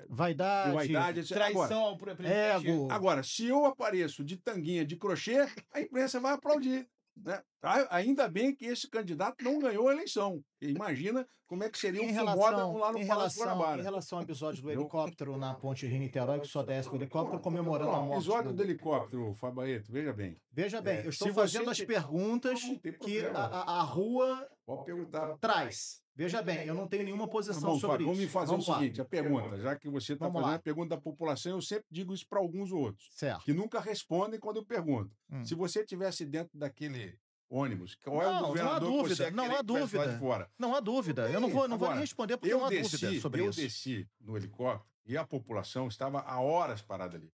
Vaidade, vaidade, etc. Agora, Traição ao presidente. ego. agora, se eu apareço de tanguinha de crochê, a imprensa vai aplaudir. Né? Ainda bem que esse candidato não ganhou a eleição. Imagina como é que seria Em o Fumoda relação, lá no em Palácio relação, em Guanabara. relação ao episódio do Entendeu? helicóptero na ponte Rio-Niterói, que só desce com o helicóptero comemorando a Ó, morte episódio do... do helicóptero, Fabaeto, veja bem. Veja bem, eu estou se fazendo você as te- perguntas Não tem que problema. a rua Pode perguntar. traz. Veja bem, eu não tenho nenhuma posição Vamos, sobre vamos isso. fazer Vamos o lá. seguinte, a pergunta, já que você está Vamos fazendo lá. a pergunta da população, eu sempre digo isso para alguns outros, Certo. que nunca respondem quando eu pergunto. Hum. Se você estivesse dentro daquele ônibus, qual é Não, o não há governador que dúvida, você não queria há que tivesse lá de dúvida. fora? Não há dúvida. Eu não vou nem Agora, responder porque não há dúvida sobre isso. desci no helicóptero e a população estava há horas parada ali.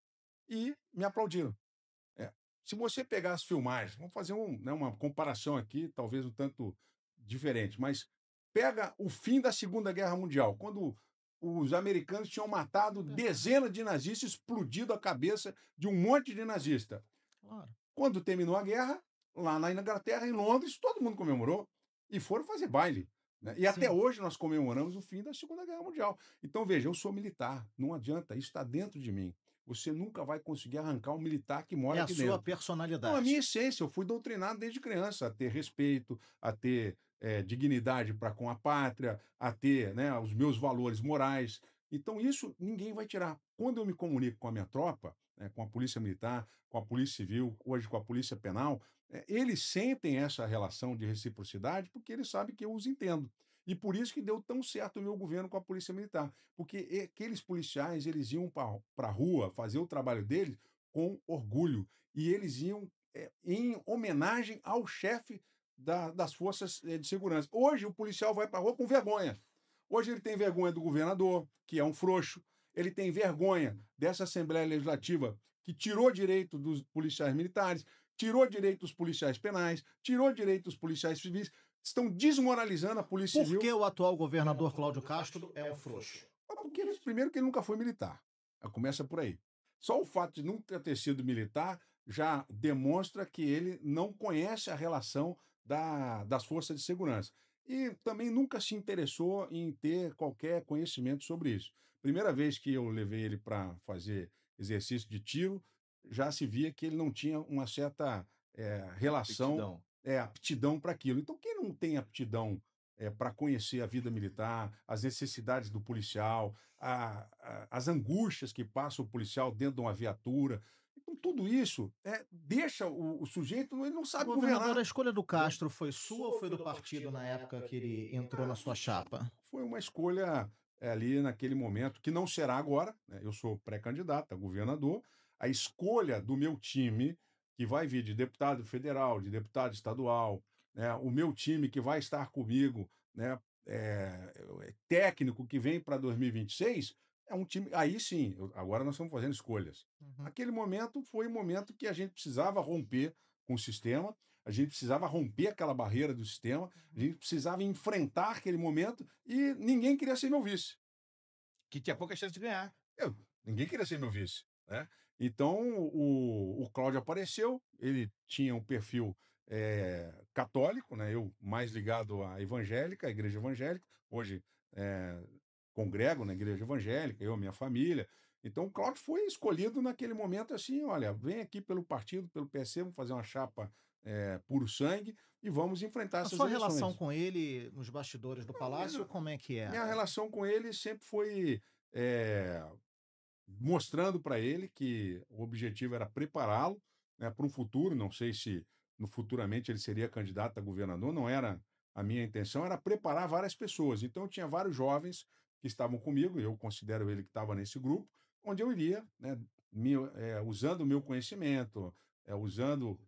E me aplaudiram. É. Se você pegar as filmagens, vamos fazer uma comparação aqui, talvez um tanto diferente, mas pega o fim da Segunda Guerra Mundial, quando os americanos tinham matado dezenas de nazistas, explodido a cabeça de um monte de nazista. Claro. Quando terminou a guerra, lá na Inglaterra, em Londres, todo mundo comemorou e foram fazer baile. Né? E até Sim. hoje nós comemoramos o fim da Segunda Guerra Mundial. Então, veja, eu sou militar, não adianta, isso está dentro de mim. Você nunca vai conseguir arrancar um militar que mora É a aqui sua dentro. Não, a personalidade. minha essência, eu fui doutrinado desde criança a ter respeito, a ter dignidade para com a pátria, a ter, né, os meus valores morais. Então, isso ninguém vai tirar. Quando eu me comunico com a minha tropa, né, com a Polícia Militar, com a Polícia Civil, hoje com a Polícia Penal, eles sentem essa relação de reciprocidade porque eles sabem que eu os entendo. E por isso que deu tão certo o meu governo com a Polícia Militar. Porque aqueles policiais, eles iam para a rua fazer o trabalho deles com orgulho. E eles iam em homenagem ao chefe das forças de segurança. Hoje o policial vai para a rua com vergonha. Hoje ele tem vergonha do governador, que é um frouxo. Ele tem vergonha dessa Assembleia Legislativa que tirou direito dos policiais militares, tirou direito dos policiais penais, tirou direito dos policiais civis. Estão desmoralizando a Polícia Por Civil. que o atual governador Cláudio Castro é um frouxo? Porque, primeiro, que ele nunca foi militar. Começa por aí. Só o fato de nunca ter sido militar já demonstra que ele não conhece a relação das forças de segurança. E também nunca se interessou em ter qualquer conhecimento sobre isso. Primeira vez que eu levei ele para fazer exercício de tiro, já se via que ele não tinha uma certa relação, Aptidão. aptidão para aquilo. Então, quem não tem aptidão para conhecer a vida militar, as necessidades do policial, as angústias que passa o policial dentro de uma viatura. Então, tudo isso deixa o sujeito, ele não sabe Governador, a governar. escolha do Castro foi sua ou foi do partido na época que ele entrou na sua chapa? Foi uma escolha ali naquele momento, que não será agora, né? Eu sou pré-candidato a governador. A escolha do meu time, que vai vir de deputado federal, de deputado estadual, né? O meu time que vai estar comigo, né? Técnico que vem para 2026, é um time. Aí sim, agora nós estamos fazendo escolhas. Uhum. Aquele momento foi um momento que a gente precisava romper com o sistema, a gente precisava romper aquela barreira do sistema, a gente precisava enfrentar aquele momento e ninguém queria ser meu vice. Que tinha pouca chance de ganhar. Ninguém queria ser meu vice. Né? Então, o Cláudio apareceu, ele tinha um perfil católico, né? Eu mais ligado à evangélica, à igreja evangélica, hoje congrego na igreja evangélica, eu e minha família. Então, o Cláudio foi escolhido naquele momento assim, olha, vem aqui pelo partido, pelo PC, vamos fazer uma chapa puro sangue e vamos enfrentar A essas sua eleições. relação com ele nos bastidores do palácio, como é que é? Minha relação com ele sempre foi mostrando para ele que o objetivo era prepará-lo, né, para um futuro. Não sei se futuramente ele seria candidato a governador, não era a minha intenção, era preparar várias pessoas. Então, eu tinha vários jovens que estavam comigo, eu considero ele que estava nesse grupo, onde eu iria, né, usando o meu conhecimento, usando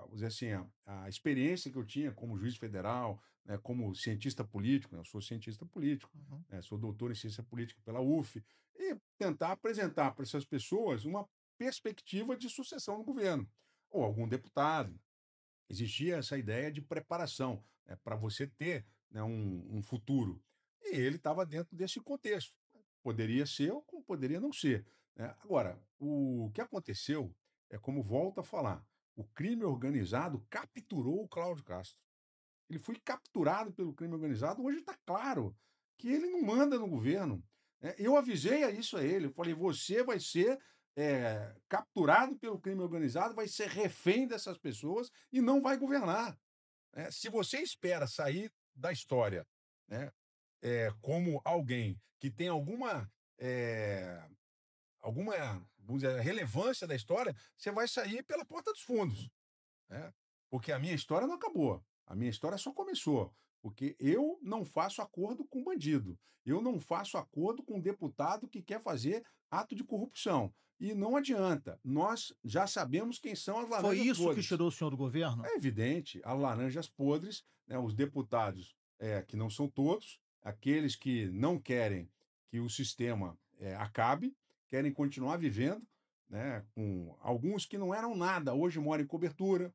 vamos dizer assim, a experiência que eu tinha como juiz federal, né, como cientista político, né, eu sou cientista político, Uhum. sou doutor em ciência política pela UF, e tentar apresentar para essas pessoas uma perspectiva de sucessão no governo, ou algum deputado. Existia essa ideia de preparação, né, para você ter, né, um futuro. E ele estava dentro desse contexto. Poderia ser ou como poderia não ser. Né? Agora, o que aconteceu é como volto a falar: o crime organizado capturou o Cláudio Castro. Ele foi capturado pelo crime organizado, hoje está claro. que ele não manda no governo. Eu avisei isso a ele, eu falei, você vai ser capturado pelo crime organizado, vai ser refém dessas pessoas e não vai governar. Se você espera sair da história, né, como alguém que tem alguma, vamos dizer, relevância da história, você vai sair pela porta dos fundos, né? Porque a minha história não acabou, a minha história só começou, porque eu não faço acordo com bandido, eu não faço acordo com deputado que quer fazer ato de corrupção. E não adianta, nós já sabemos quem são as Foi laranjas isso que podres. tirou o senhor do governo? É evidente, as laranjas podres, né, os deputados, que não são todos, aqueles que não querem que o sistema acabe, querem continuar vivendo, né, com alguns que não eram nada, hoje moram em cobertura,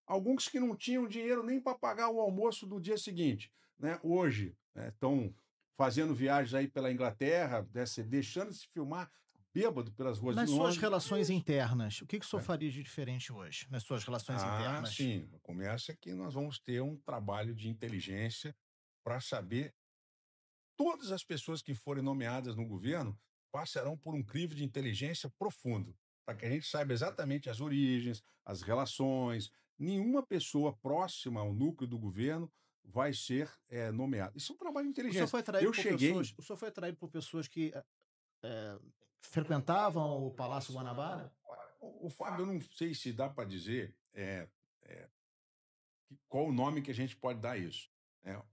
alguns que não tinham dinheiro nem para pagar o almoço do dia seguinte, né, hoje estão fazendo viagens aí pela Inglaterra, deixando de se filmar bêbado pelas ruas de Nas suas Londres. relações internas, o que o senhor É. faria de diferente hoje, nas suas relações internas? Sim. Começa que nós vamos ter um trabalho de inteligência para saber todas as pessoas que forem nomeadas no governo passarão por um crivo de inteligência profundo, para que a gente saiba exatamente as origens, as relações. Nenhuma pessoa próxima ao núcleo do governo vai ser nomeada. Isso é um trabalho de O senhor inteligência. foi traído Eu por cheguei. pessoas, o senhor foi traído por pessoas que frequentavam o Palácio Guanabara? O Fábio, eu não sei se dá para dizer qual o nome que a gente pode dar a isso.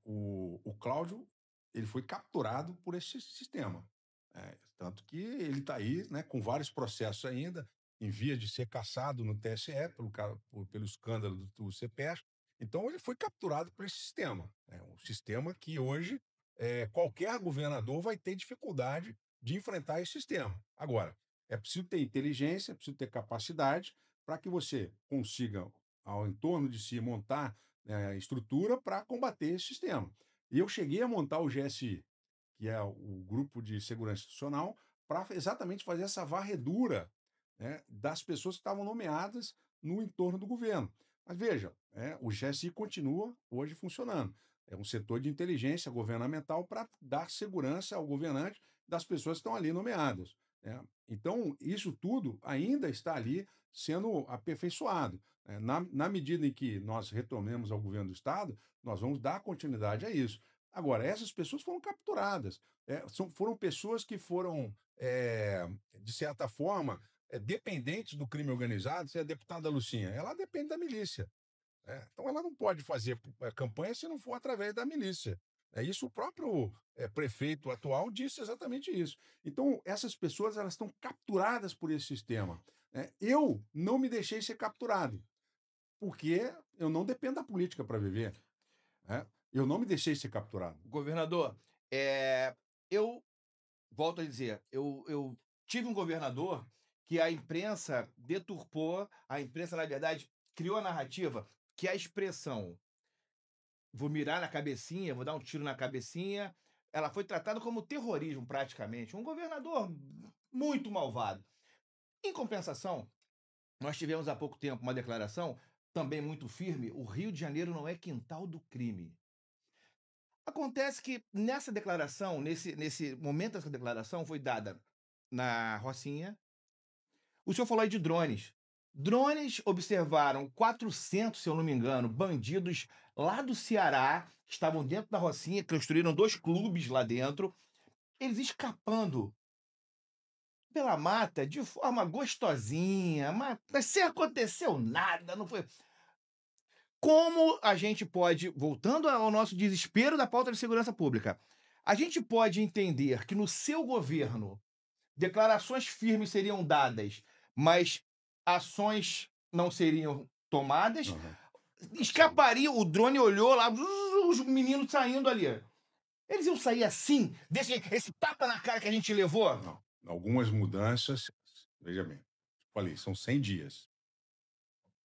O Cláudio, ele foi capturado por esse sistema. Tanto que ele está aí, né, com vários processos ainda, em via de ser cassado no TSE pelo escândalo do CPES. Então, ele foi capturado por esse sistema. Um sistema que hoje qualquer governador vai ter dificuldade de enfrentar esse sistema. Agora, é preciso ter inteligência, é preciso ter capacidade para que você consiga, ao entorno de si, montar estrutura para combater esse sistema. E eu cheguei a montar o GSI, que é o Grupo de Segurança Institucional, para exatamente fazer essa varredura, né, das pessoas que estavam nomeadas no entorno do governo. Mas veja, o GSI continua hoje funcionando. É um setor de inteligência governamental para dar segurança ao governante das pessoas que estão ali nomeadas. Então, isso tudo ainda está ali sendo aperfeiçoado. Na medida em que nós retomemos ao governo do Estado, nós vamos dar continuidade a isso. Agora, essas pessoas foram capturadas. Foram pessoas que foram, de certa forma, dependentes do crime organizado. Se a deputada Lucinha, ela depende da milícia. Então, ela não pode fazer campanha se não for através da milícia. Isso o próprio prefeito atual disse exatamente isso. Então, essas pessoas elas estão capturadas por esse sistema. Eu não me deixei ser capturado, porque eu não dependo da política para viver. Eu não me deixei ser capturado. Governador, eu volto a dizer, eu tive um governador que a imprensa deturpou, a imprensa, na verdade, criou a narrativa que a expressão vou mirar na cabecinha, vou dar um tiro na cabecinha, ela foi tratada como terrorismo, praticamente. Um governador muito malvado. Em compensação, nós tivemos há pouco tempo uma declaração também muito firme: o Rio de Janeiro não é quintal do crime. Acontece que nessa declaração, nesse momento dessa declaração, foi dada na Rocinha. O senhor falou aí de drones. Drones observaram 400, se eu não me engano, bandidos lá do Ceará, que estavam dentro da Rocinha, construíram 2 clubes lá dentro, eles escapando pela mata de forma gostosinha, mas sem aconteceu nada, não foi. Como a gente pode, voltando ao nosso desespero da pauta de segurança pública, a gente pode entender que no seu governo declarações firmes seriam dadas, mas ações não seriam tomadas? Escaparia, o drone olhou lá, os meninos saindo ali. Eles iam sair assim, esse tapa na cara que a gente levou? Não. Algumas mudanças, veja bem, falei, são 100 dias.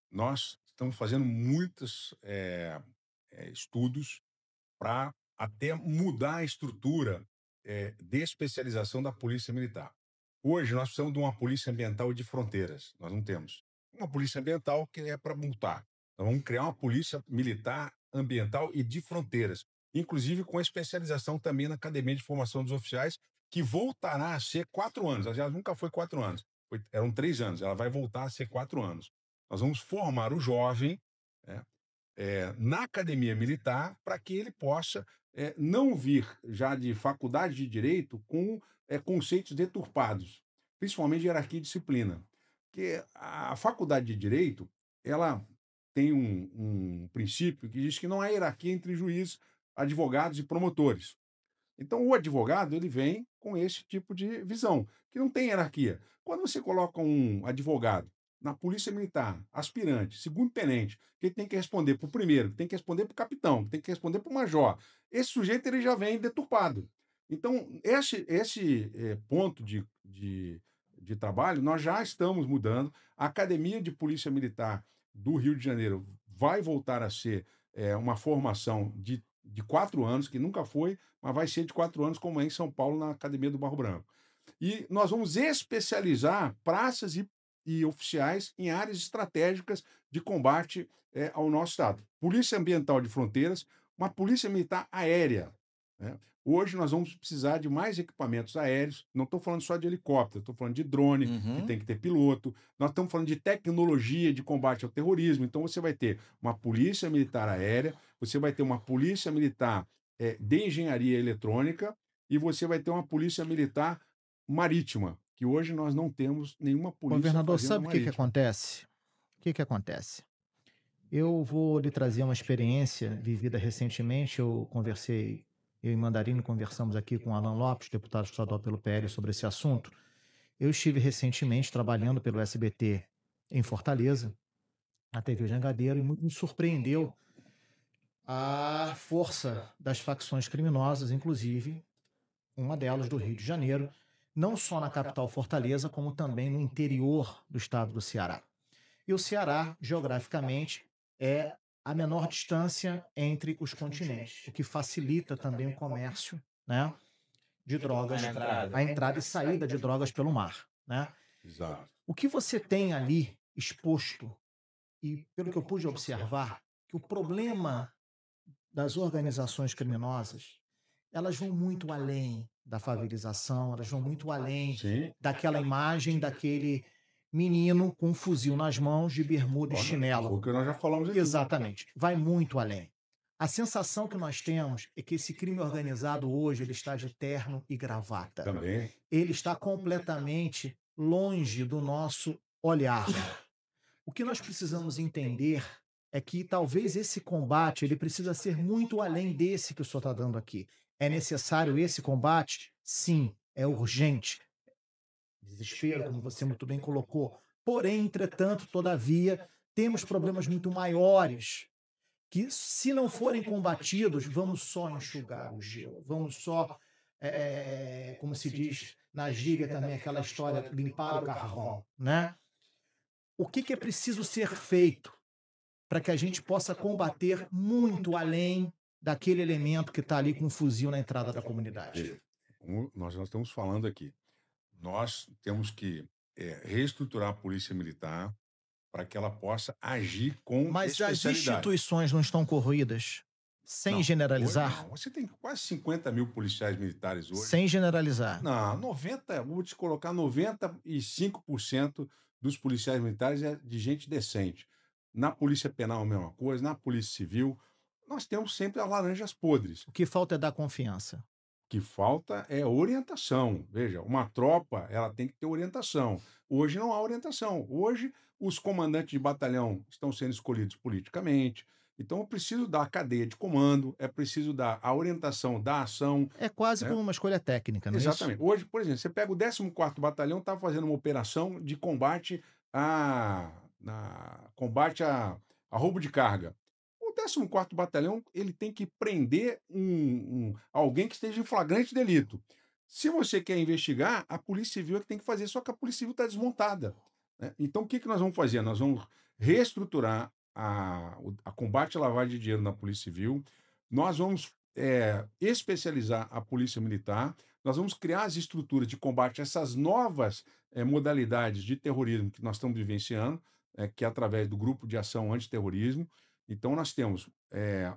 Nós estamos fazendo muitos estudos para até mudar a estrutura de especialização da Polícia Militar. Hoje nós precisamos de uma polícia ambiental e de fronteiras. Nós não temos. Uma polícia ambiental que é para multar. Nós vamos criar uma polícia militar, ambiental e de fronteiras. inclusive com especialização também na Academia de Formação dos Oficiais, que voltará a ser 4 anos. Aliás, nunca foi 4 anos, eram 3 anos, ela vai voltar a ser 4 anos. Nós vamos formar o jovem, né, na academia militar, para que ele possa não vir já de faculdade de direito com conceitos deturpados, principalmente de hierarquia e disciplina. Porque a faculdade de direito, ela tem um princípio que diz que não há hierarquia entre juízes, advogados e promotores. Então, o advogado ele vem com esse tipo de visão, que não tem hierarquia. Quando você coloca um advogado na Polícia Militar, aspirante, segundo-tenente, que ele tem que responder para o primeiro, que tem que responder para o capitão, que tem que responder para o major, esse sujeito ele já vem deturpado. Então, esse ponto de trabalho, nós já estamos mudando. A Academia de Polícia Militar do Rio de Janeiro vai voltar a ser uma formação de 4 anos, que nunca foi, mas vai ser de 4 anos, como é em São Paulo, na Academia do Barro Branco. E nós vamos especializar praças e oficiais em áreas estratégicas de combate ao nosso Estado. Polícia Ambiental de Fronteiras, uma Polícia Militar Aérea, né? Hoje nós vamos precisar de mais equipamentos aéreos, não estou falando só de helicóptero, estou falando de drone, que tem que ter piloto, nós estamos falando de tecnologia de combate ao terrorismo, então você vai ter uma Polícia Militar Aérea, você vai ter uma Polícia Militar de Engenharia Eletrônica e você vai ter uma Polícia Militar Marítima, que hoje nós não temos nenhuma polícia Governador, fazendo sabe o que marítima. acontece? O que acontece? Eu vou lhe trazer uma experiência vivida recentemente. Eu e Mandarino conversamos aqui com Alan Lopes, deputado estadual pelo PL, sobre esse assunto. Eu estive recentemente trabalhando pelo SBT em Fortaleza, na TV Jangadeiro, e muito me surpreendeu a força das facções criminosas, inclusive uma delas do Rio de Janeiro, não só na capital Fortaleza, como também no interior do estado do Ceará. E o Ceará, geograficamente, é a menor distância entre os continentes, o que facilita também o comércio, né, de drogas, a entrada e saída de drogas pelo mar, né? Exato. O que você tem ali exposto, e pelo que eu pude observar, que o problema das organizações criminosas, elas vão muito além da favelização, elas vão muito além Sim. daquela imagem daquele menino com um fuzil nas mãos, de bermuda e O chinelo. que nós já falamos aqui. Exatamente. Vai muito além. A sensação que nós temos é que esse crime organizado hoje ele está de terno e gravata. Também. Ele está completamente longe do nosso olhar. O que nós precisamos entender é que talvez esse combate ele precisa ser muito além desse que o senhor está dando aqui. É necessário esse combate? Sim, é urgente. Desespero, como você muito bem colocou. Porém, entretanto, todavia, temos problemas muito maiores que, se não forem combatidos, vamos só enxugar o gelo, vamos só, como se diz na gíria também, aquela história, limpar o carvão, né? O que é preciso ser feito para que a gente possa combater muito além daquele elemento que está ali com um fuzil na entrada da comunidade? Como nós já estamos falando aqui, nós temos que reestruturar a Polícia Militar para que ela possa agir com Mas as especialidade. instituições não estão corroídas? Sem Não, generalizar? hoje não. Você tem quase 50 mil policiais militares hoje. Sem generalizar. Não, 90, vou te colocar 95% dos policiais militares é de gente decente. Na Polícia Penal a mesma coisa, na Polícia Civil, nós temos sempre as laranjas podres. O que falta é dar confiança. O que falta é orientação. Veja, uma tropa, ela tem que ter orientação. Hoje não há orientação. Hoje os comandantes de batalhão estão sendo escolhidos politicamente. Então é preciso dar a cadeia de comando, é preciso dar a orientação da ação. É quase como uma escolha técnica, não é isso? Exatamente. Hoje, por exemplo, você pega o 14º Batalhão, está fazendo uma operação de combate a roubo de carga. O 14º Batalhão ele tem que prender alguém que esteja em flagrante delito. Se você quer investigar, a Polícia Civil é que tem que fazer, só que a Polícia Civil está desmontada, né? Então, o que nós vamos fazer? Nós vamos reestruturar a combate à lavagem de dinheiro na Polícia Civil, nós vamos especializar a Polícia Militar, nós vamos criar as estruturas de combate a essas novas modalidades de terrorismo que nós estamos vivenciando, que é através do Grupo de Ação Antiterrorismo. Então, nós temos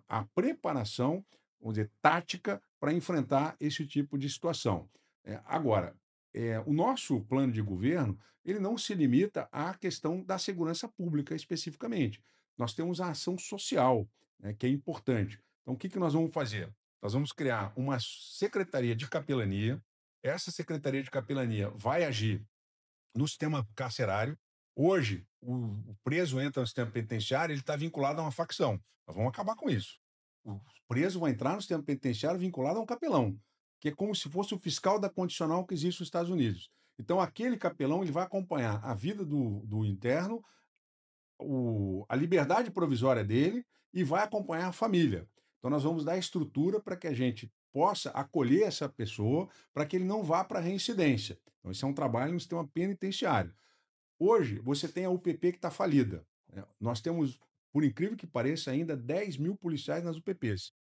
a preparação vamos dizer, tática para enfrentar esse tipo de situação. Agora, o nosso plano de governo, ele não se limita à questão da segurança pública especificamente. Nós temos a ação social, né, que é importante. Então, o que que nós vamos fazer? Nós vamos criar uma secretaria de capelania. Essa secretaria de capelania vai agir no sistema carcerário. Hoje, o preso entra no sistema penitenciário, ele está vinculado a uma facção. Nós vamos acabar com isso. O preso vai entrar no sistema penitenciário vinculado a um capelão, que é como se fosse o fiscal da condicional que existe nos Estados Unidos. Então, aquele capelão ele vai acompanhar a vida do interno, a liberdade provisória dele e vai acompanhar a família. Então, nós vamos dar estrutura para que a gente possa acolher essa pessoa para que ele não vá para a reincidência. Então, esse é um trabalho no sistema penitenciário. Hoje, você tem a UPP que está falida, né? Nós temos, por incrível que pareça, ainda 10 mil policiais nas UPPs.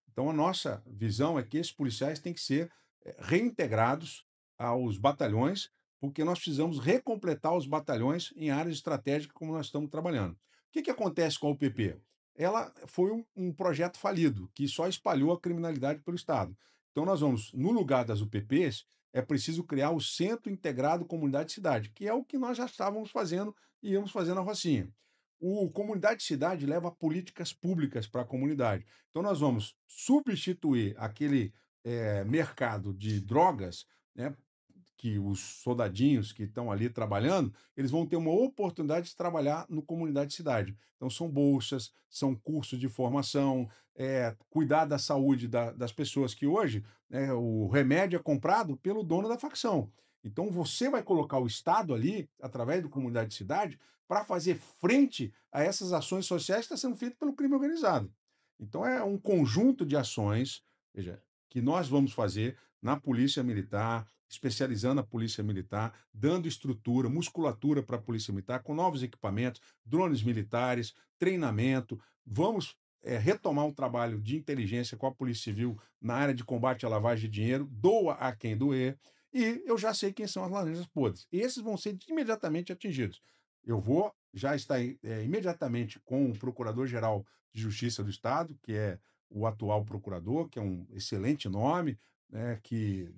Então, a nossa visão é que esses policiais têm que ser reintegrados aos batalhões, porque nós precisamos recompletar os batalhões em áreas estratégicas como nós estamos trabalhando. O que acontece com a UPP? Ela foi um projeto falido, que só espalhou a criminalidade pelo Estado. Então, nós vamos, no lugar das UPPs, é preciso criar o Centro Integrado Comunidade-Cidade, que é o que nós já estávamos fazendo e íamos fazer na Rocinha. O Comunidade Cidade leva políticas públicas para a comunidade. Então, nós vamos substituir aquele mercado de drogas, né, que os soldadinhos que estão ali trabalhando, eles vão ter uma oportunidade de trabalhar no Comunidade Cidade. Então, são bolsas, são cursos de formação, cuidar da saúde das pessoas, que hoje, né, o remédio é comprado pelo dono da facção. Então, você vai colocar o Estado ali, através do Comunidade Cidade, para fazer frente a essas ações sociais que estão sendo feitas pelo crime organizado. Então, é um conjunto de ações, veja, que nós vamos fazer na Polícia Militar, especializando a Polícia Militar, dando estrutura, musculatura para a Polícia Militar, com novos equipamentos, drones militares, treinamento. Vamos retomar um trabalho de inteligência com a Polícia Civil na área de combate à lavagem de dinheiro, doa a quem doer, e eu já sei quem são as laranjas podres. Esses vão ser imediatamente atingidos. Eu vou já estar imediatamente com o Procurador-Geral de Justiça do Estado, que é o atual procurador, que é um excelente nome, né, que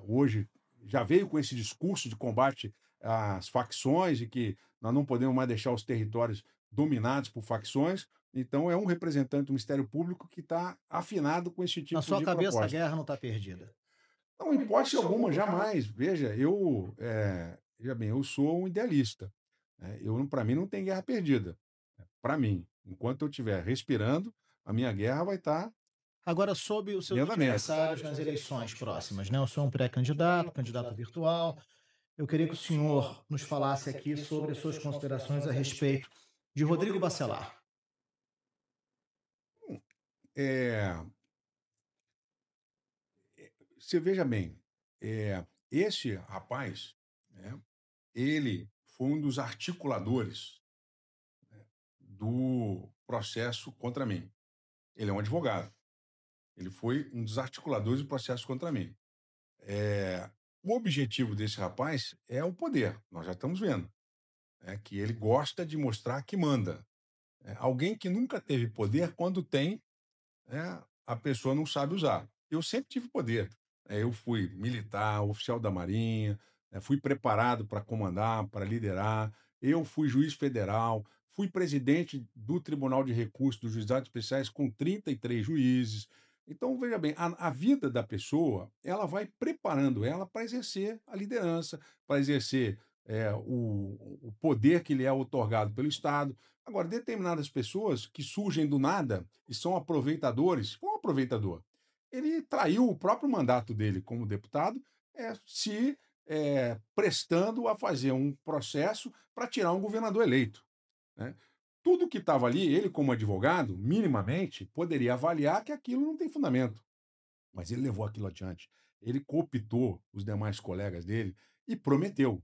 hoje já veio com esse discurso de combate às facções e que nós não podemos mais deixar os territórios dominados por facções. Então, é um representante do Ministério Público que está afinado com esse Na tipo sua de cabeça, a proposta. guerra não está perdida. Não, em hipótese alguma, jamais. Veja, veja bem, eu sou um idealista, né? Para mim, não tem guerra perdida. Para mim, enquanto eu estiver respirando, a minha guerra vai estar Agora, sobre os em seus andamento. adversários nas eleições próximas, né? Eu sou um pré-candidato, candidato virtual. Eu queria que o senhor nos falasse aqui sobre as suas considerações a respeito de Rodrigo Bacelar. É, Você veja bem, esse rapaz, né, ele foi um dos articuladores do processo contra mim. Ele é um advogado. Ele foi um dos articuladores do processo contra mim. O objetivo desse rapaz é o poder. Nós já estamos vendo, né, que ele gosta de mostrar que manda. Alguém que nunca teve poder, quando tem, a pessoa não sabe usar. Eu sempre tive poder. Eu fui militar, oficial da Marinha, fui preparado para comandar, para liderar. Eu fui juiz federal, fui presidente do Tribunal de Recursos dos Juizados Especiais com 33 juízes. Então, veja bem, a vida da pessoa, ela vai preparando ela para exercer a liderança, para exercer o poder que lhe é otorgado pelo Estado. Agora, determinadas pessoas que surgem do nada e são aproveitadores, foi um aproveitador. Ele traiu o próprio mandato dele como deputado, se prestando a fazer um processo para tirar um governador eleito, né? Tudo que estava ali, ele como advogado, minimamente, poderia avaliar que aquilo não tem fundamento. Mas ele levou aquilo adiante. Ele cooptou os demais colegas dele e prometeu,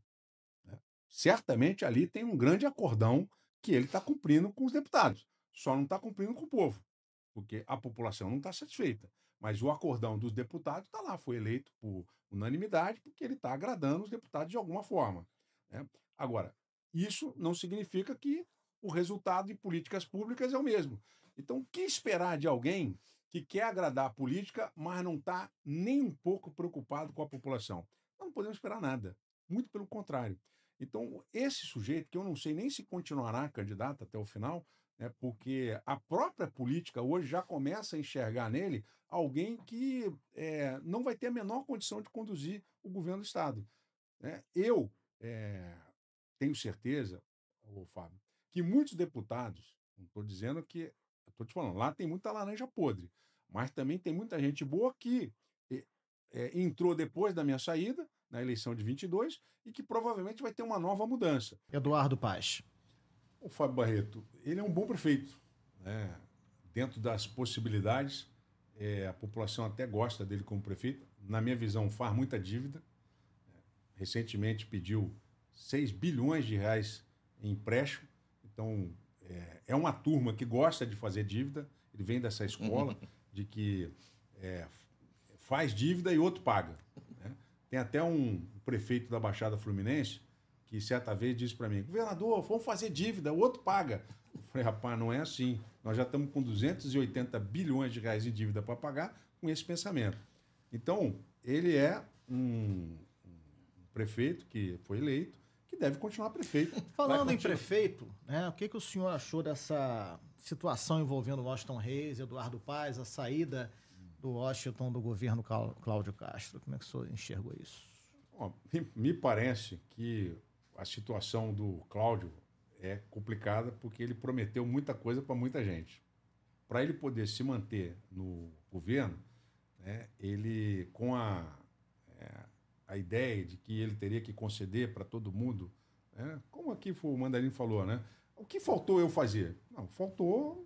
né? Certamente ali tem um grande acordão que ele está cumprindo com os deputados, só não está cumprindo com o povo, porque a população não está satisfeita. Mas o acordão dos deputados está lá, foi eleito por unanimidade, porque ele está agradando os deputados de alguma forma, né? Agora, isso não significa que o resultado em políticas públicas é o mesmo. Então, o que esperar de alguém que quer agradar a política, mas não está nem um pouco preocupado com a população. Nós não podemos esperar nada, muito pelo contrário. Então, esse sujeito, que eu não sei nem se continuará candidato até o final, né, porque a própria política hoje já começa a enxergar nele alguém que não vai ter a menor condição de conduzir o governo do Estado, né? Eu tenho certeza, ô Fábio, que muitos deputados, não estou dizendo que, estou te falando, lá tem muita laranja podre, mas também tem muita gente boa que entrou depois da minha saída, na eleição de 22, e que provavelmente vai ter uma nova mudança. Eduardo Paes. O Fábio Barreto, ele é um bom prefeito, né? Dentro das possibilidades, a população até gosta dele como prefeito. Na minha visão, faz muita dívida. Recentemente pediu 6 bilhões de reais em empréstimo. Então, é uma turma que gosta de fazer dívida. Ele vem dessa escola de que faz dívida e outro paga, né? Tem até um prefeito da Baixada Fluminense que certa vez disse para mim: governador, vamos fazer dívida, o outro paga. Eu falei: rapaz, não é assim. Nós já estamos com 280 bilhões de reais em dívida para pagar com esse pensamento. Então, ele é um prefeito que foi eleito, que deve continuar prefeito. Falando em prefeito, né, o que o senhor achou dessa situação envolvendo Washington Reis, Eduardo Paes, a saída do Washington do governo Cláudio Castro? Como é que o senhor enxergou isso? Bom, me parece que a situação do Cláudio é complicada porque ele prometeu muita coisa para muita gente. Para ele poder se manter no governo, né, ele, com a ideia de que ele teria que conceder para todo mundo, né, como aqui o Mandarino falou, né? O que faltou eu fazer? Não, faltou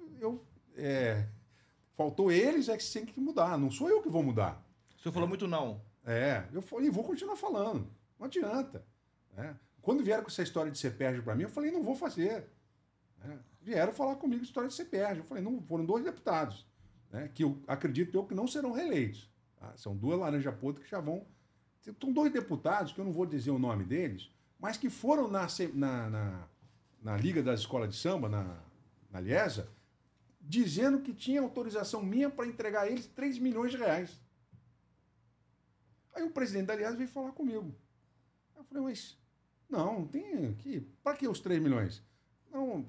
eles que têm que mudar, não sou eu que vou mudar. O senhor falou muito não. Eu falei, vou continuar falando, não adianta, né? Quando vieram com essa história de CEPERJ para mim, eu falei, não vou fazer, né? Vieram falar comigo de história de CEPERJ, eu falei, não, foram 2 deputados, né, que eu acredito que não serão reeleitos, tá? São 2 laranjas podres que já vão... São 2 deputados, que eu não vou dizer o nome deles, mas que foram na Liga das Escolas de Samba, na Liesa, dizendo que tinha autorização minha para entregar a eles 3 milhões de reais. Aí o presidente da Liesa veio falar comigo. Eu falei, mas não tem aqui. Para que os 3 milhões?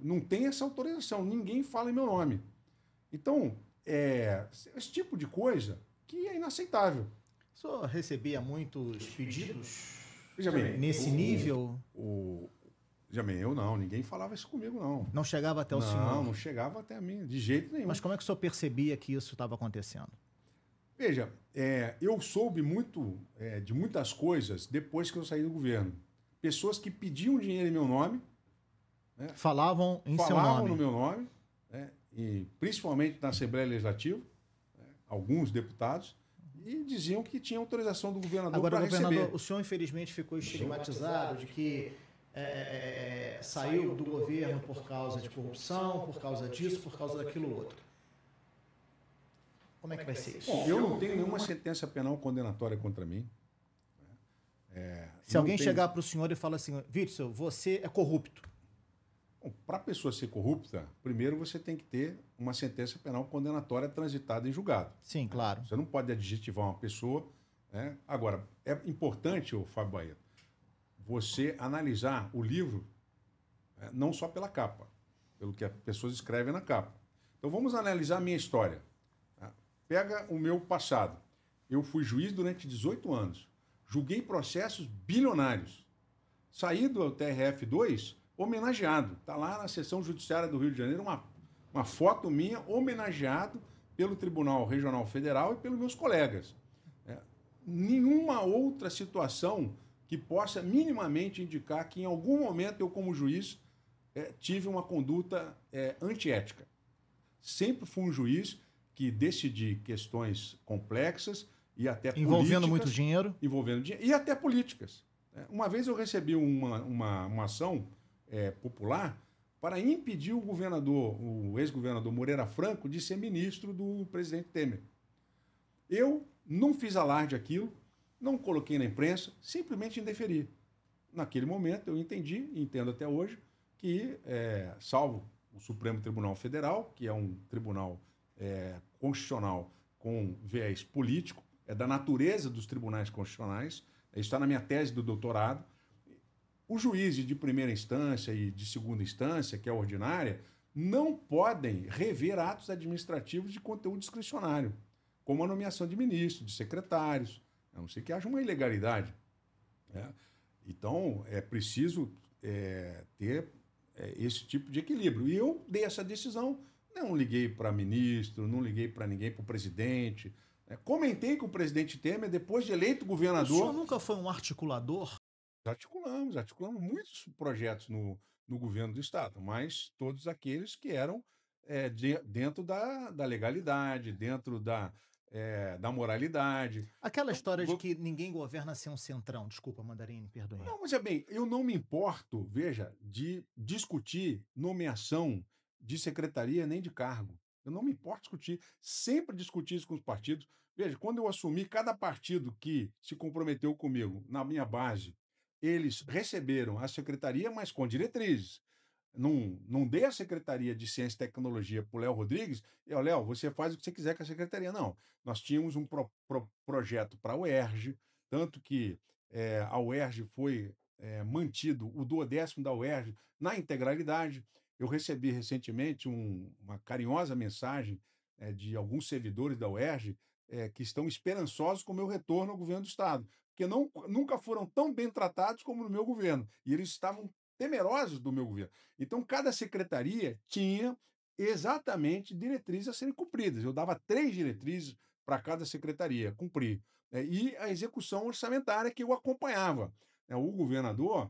Não tem essa autorização, ninguém fala em meu nome. Então, esse tipo de coisa que é inaceitável. O senhor recebia muitos pedidos Veja bem, nesse nível? Veja bem, eu não, ninguém falava isso comigo, não. Não chegava até o senhor? Não chegava até a mim, de jeito nenhum. Mas como é que o senhor percebia que isso estava acontecendo? Veja, eu soube de muitas coisas depois que eu saí do governo. Pessoas que pediam dinheiro em meu nome, né, falavam seu nome. Falavam no meu nome, né, e principalmente na Assembleia Legislativa, né, alguns deputados, e diziam que tinha autorização do governador para receber. Agora, governador, o senhor infelizmente ficou estigmatizado de que saiu do governo por causa de corrupção, por causa disso, por causa daquilo outro. Como é que vai ser isso? Bom, eu não tenho nenhuma sentença penal condenatória contra mim. Se alguém chegar para o senhor e falar assim, Witzel, você é corrupto. Para a pessoa ser corrupta, primeiro você tem que ter uma sentença penal condenatória transitada em julgado. Sim, claro. Você não pode adjetivar uma pessoa, né? Agora, é importante, Fábio Bahia, você analisar o livro, né, não só pela capa, pelo que as pessoas escrevem na capa. Então vamos analisar a minha história. Tá? Pega o meu passado. Eu fui juiz durante 18 anos. Julguei processos bilionários. Saí do TRF2 homenageado. Está lá na seção judiciária do Rio de Janeiro uma foto minha homenageado pelo Tribunal Regional Federal e pelos meus colegas. Nenhuma outra situação que possa minimamente indicar que em algum momento eu, como juiz, tive uma conduta antiética. Sempre fui um juiz que decidi questões complexas e até envolvendo muito dinheiro. Envolvendo dinheiro e até políticas. Uma vez eu recebi uma ação popular para impedir o ex-governador Moreira Franco de ser ministro do presidente Temer. Eu não fiz alarde aquilo, não coloquei na imprensa, simplesmente indeferi. Naquele momento eu entendi, e entendo até hoje, que, salvo o Supremo Tribunal Federal, que é um tribunal constitucional com viés político, é da natureza dos tribunais constitucionais, isso está na minha tese do doutorado. Os juízes de primeira instância e de segunda instância, que é a ordinária, não podem rever atos administrativos de conteúdo discricionário, como a nomeação de ministros, de secretários, a não ser que haja uma ilegalidade. Né? Então, é preciso ter esse tipo de equilíbrio. E eu dei essa decisão, não liguei para ministro, não liguei para ninguém, para o presidente. Comentei com o presidente Temer, depois de eleito O governador. senhor nunca foi um articulador? Articulamos muitos projetos no governo do Estado, mas todos aqueles que eram dentro da legalidade, dentro da moralidade. Aquela Então, história de que ninguém governa sem um centrão. Desculpa, Mandarini, perdoe. Não, mas bem, eu não me importo, veja, de discutir nomeação de secretaria nem de cargo. Eu não me importo discutir, sempre discuti isso com os partidos. Veja, quando eu assumi, cada partido que se comprometeu comigo na minha base, eles receberam a secretaria, mas com diretrizes. Não dei a Secretaria de Ciência e Tecnologia para o Léo Rodrigues, e, ó, Léo, você faz o que você quiser com a secretaria. Não, nós tínhamos um projeto para a UERJ, tanto que a UERJ foi mantido, o duodécimo da UERJ, na integralidade. Eu recebi recentemente uma carinhosa mensagem de alguns servidores da UERJ que estão esperançosos com o meu retorno ao governo do Estado, porque nunca foram tão bem tratados como no meu governo, e eles estavam temerosos do meu governo. Então, cada secretaria tinha exatamente diretrizes a serem cumpridas. Eu dava 3 diretrizes para cada secretaria cumprir. E a execução orçamentária que eu acompanhava. O governador,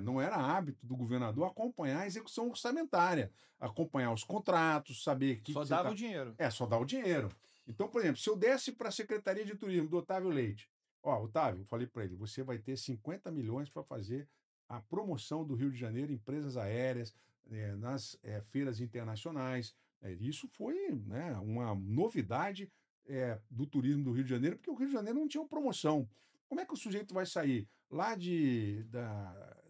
não era hábito do governador acompanhar a execução orçamentária, acompanhar os contratos, saber que Só dava o dinheiro. só dá o dinheiro. Então, por exemplo, se eu desse para a Secretaria de Turismo do Otávio Leite, Otávio, eu falei para ele, você vai ter 50 milhões para fazer a promoção do Rio de Janeiro, empresas aéreas, nas feiras internacionais. Isso foi, né, uma novidade do turismo do Rio de Janeiro, porque o Rio de Janeiro não tinha uma promoção. Como é que o sujeito vai sair lá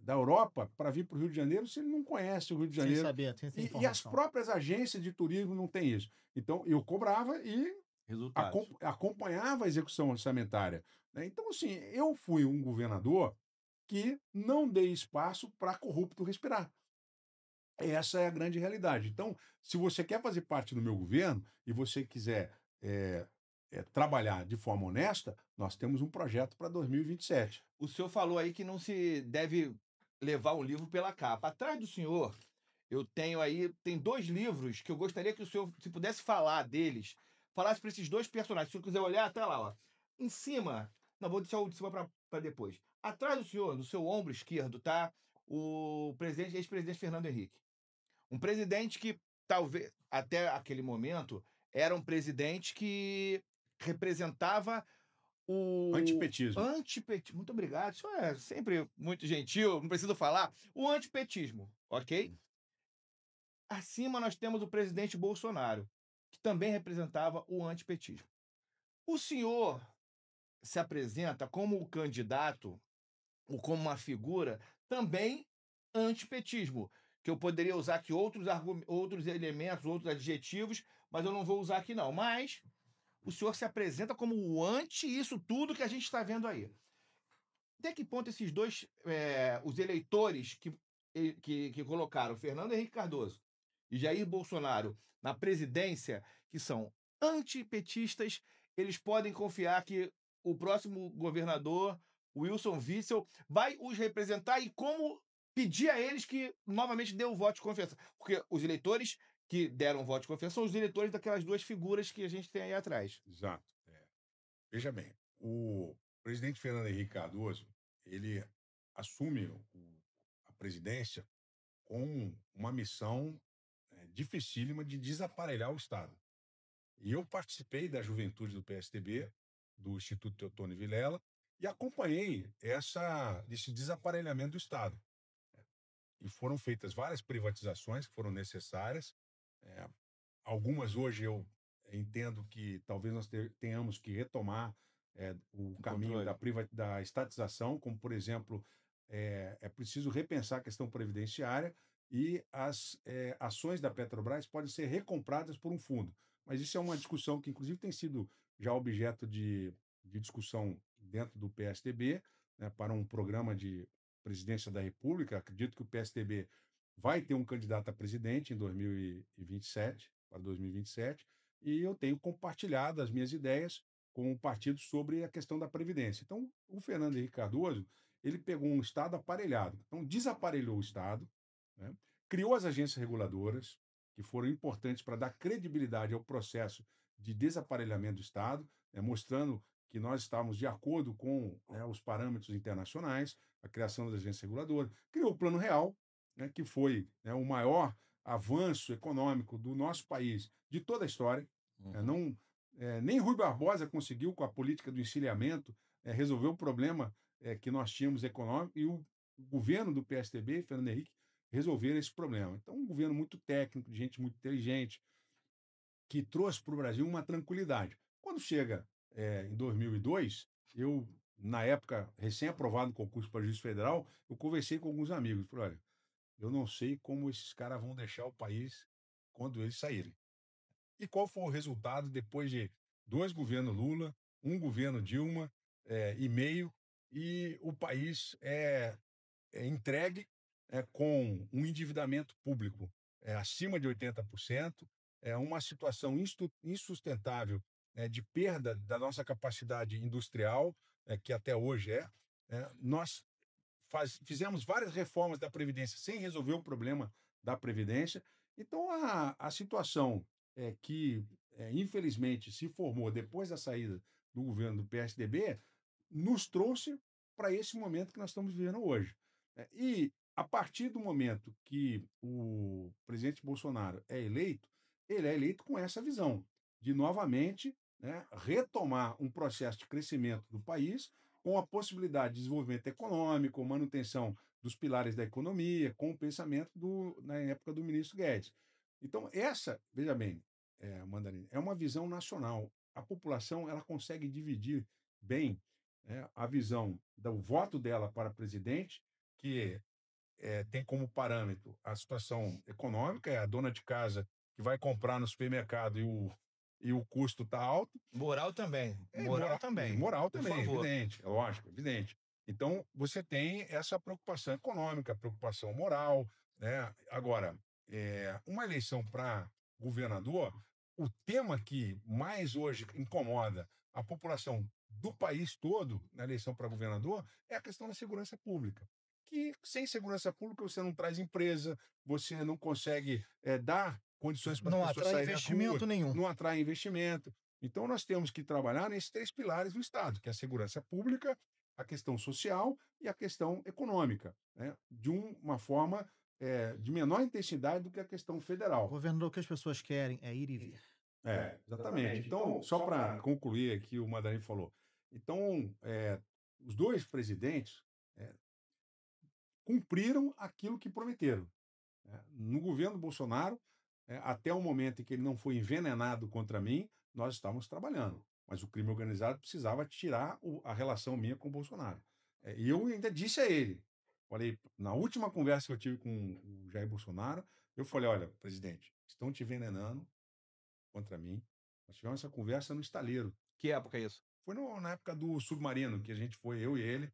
da Europa para vir para o Rio de Janeiro se ele não conhece o Rio de Sem Janeiro? saber, sem E as informação. próprias agências de turismo não têm isso. Então, eu cobrava e Resultados. acompanhava a execução orçamentária. Né? Então, assim, eu fui um governador que não dei espaço para corrupto respirar. Essa é a grande realidade. Então, se você quer fazer parte do meu governo e você quiser trabalhar de forma honesta, nós temos um projeto para 2027. O senhor falou aí que não se deve levar um livro pela capa. Atrás do senhor, eu tenho aí, tem 2 livros que eu gostaria que o senhor, se pudesse falar deles, falasse para esses 2 personagens. Se o senhor quiser olhar, até lá, ó. Em cima, não, vou deixar o de cima para depois. Atrás do senhor, no seu ombro esquerdo, tá o ex-presidente Fernando Henrique. Um presidente que, talvez, até aquele momento, era um presidente que representava o Antipetismo. antipetismo. Muito obrigado. Isso é sempre muito gentil, não preciso falar. O antipetismo, ok? Acima nós temos o presidente Bolsonaro, que também representava o antipetismo. O senhor se apresenta como o candidato ou como uma figura também antipetismo, que eu poderia usar aqui outros elementos, outros adjetivos, mas eu não vou usar aqui não. Mas o senhor se apresenta como o anti isso tudo que a gente está vendo aí. Até que ponto esses dois, os eleitores que colocaram Fernando Henrique Cardoso e Jair Bolsonaro na presidência, que são antipetistas, eles podem confiar que o próximo governador, Wilson Witzel, vai os representar e como pedir a eles que novamente dê o voto de confiança? Porque os eleitores que deram o voto de confiança são os eleitores daquelas 2 figuras que a gente tem aí atrás. Exato. Veja bem, o presidente Fernando Henrique Cardoso, ele assume a presidência com uma missão dificílima de desaparelhar o Estado. E eu participei da juventude do PSDB, do Instituto Teotônio Vilela, e acompanhei esse desaparelhamento do Estado. E foram feitas várias privatizações que foram necessárias. Algumas hoje eu entendo que talvez nós tenhamos que retomar o caminho da estatização, como, por exemplo, é preciso repensar a questão previdenciária e as ações da Petrobras podem ser recompradas por um fundo. Mas isso é uma discussão que, inclusive, tem sido já objeto de discussão dentro do PSDB, né, para um programa de presidência da República. Acredito que o PSDB vai ter um candidato a presidente em 2027, para 2027, e eu tenho compartilhado as minhas ideias com o partido sobre a questão da Previdência. Então, o Fernando Henrique Cardoso, ele pegou um Estado aparelhado, então desaparelhou o Estado, né, criou as agências reguladoras, que foram importantes para dar credibilidade ao processo de desaparelhamento do Estado, né, mostrando que nós estávamos de acordo com, né, os parâmetros internacionais, a criação das agências reguladoras, criou o Plano Real, né, que foi, né, o maior avanço econômico do nosso país de toda a história. Não, nem Rui Barbosa conseguiu, com a política do encilhamento, resolver o problema que nós tínhamos econômico, e o governo do PSDB, Fernando Henrique, resolver esse problema. Então, um governo muito técnico, de gente muito inteligente, que trouxe para o Brasil uma tranquilidade. Quando chega em 2002, eu, na época, recém-aprovado no concurso para juiz federal, eu conversei com alguns amigos. Falei, olha, eu não sei como esses caras vão deixar o país quando eles saírem. E qual foi o resultado depois de 2 governos Lula, um governo Dilma e meio, e o país entregue com um endividamento público acima de 80%, uma situação insustentável de perda da nossa capacidade industrial, que até hoje nós fizemos várias reformas da Previdência sem resolver o problema da Previdência. Então, a situação que, infelizmente, se formou depois da saída do governo do PSDB nos trouxe para esse momento que nós estamos vivendo hoje. E, a partir do momento que o presidente Bolsonaro é eleito, ele é eleito com essa visão de, novamente, né, retomar um processo de crescimento do país, com a possibilidade de desenvolvimento econômico, manutenção dos pilares da economia, com o pensamento na época do ministro Guedes. Então, veja bem, Mandarina, é uma visão nacional. A população ela consegue dividir bem a visão do voto dela para presidente, que tem como parâmetro a situação econômica, é a dona de casa que vai comprar no supermercado e o custo está alto. Moral também. Moral também. Moral também, favor. evidente, é lógico, evidente. Então, você tem essa preocupação econômica, preocupação moral, né? Agora, uma eleição para governador, o tema que mais hoje incomoda a população do país todo na eleição para governador é a questão da segurança pública. Que sem segurança pública você não traz empresa, você não consegue dar condições para as pessoas saírem investimento nenhum. não atrai investimento. Então, nós temos que trabalhar nesses 3 pilares do Estado, que é a segurança pública, a questão social e a questão econômica, né? De uma forma de menor intensidade do que a questão federal. Governador, o que as pessoas querem é ir e vir. Exatamente. Então, só para concluir aqui, o Mandarim falou. Então, os 2 presidentes cumpriram aquilo que prometeram. No governo Bolsonaro, até o momento em que ele não foi envenenado contra mim, nós estávamos trabalhando. Mas o crime organizado precisava tirar a relação minha com o Bolsonaro. E eu ainda disse a ele, falei, na última conversa que eu tive com o Jair Bolsonaro, eu falei, olha, presidente, estão te envenenando contra mim. Nós tivemos essa conversa no estaleiro. Que época é isso? Foi na época do submarino, que a gente foi, eu e ele,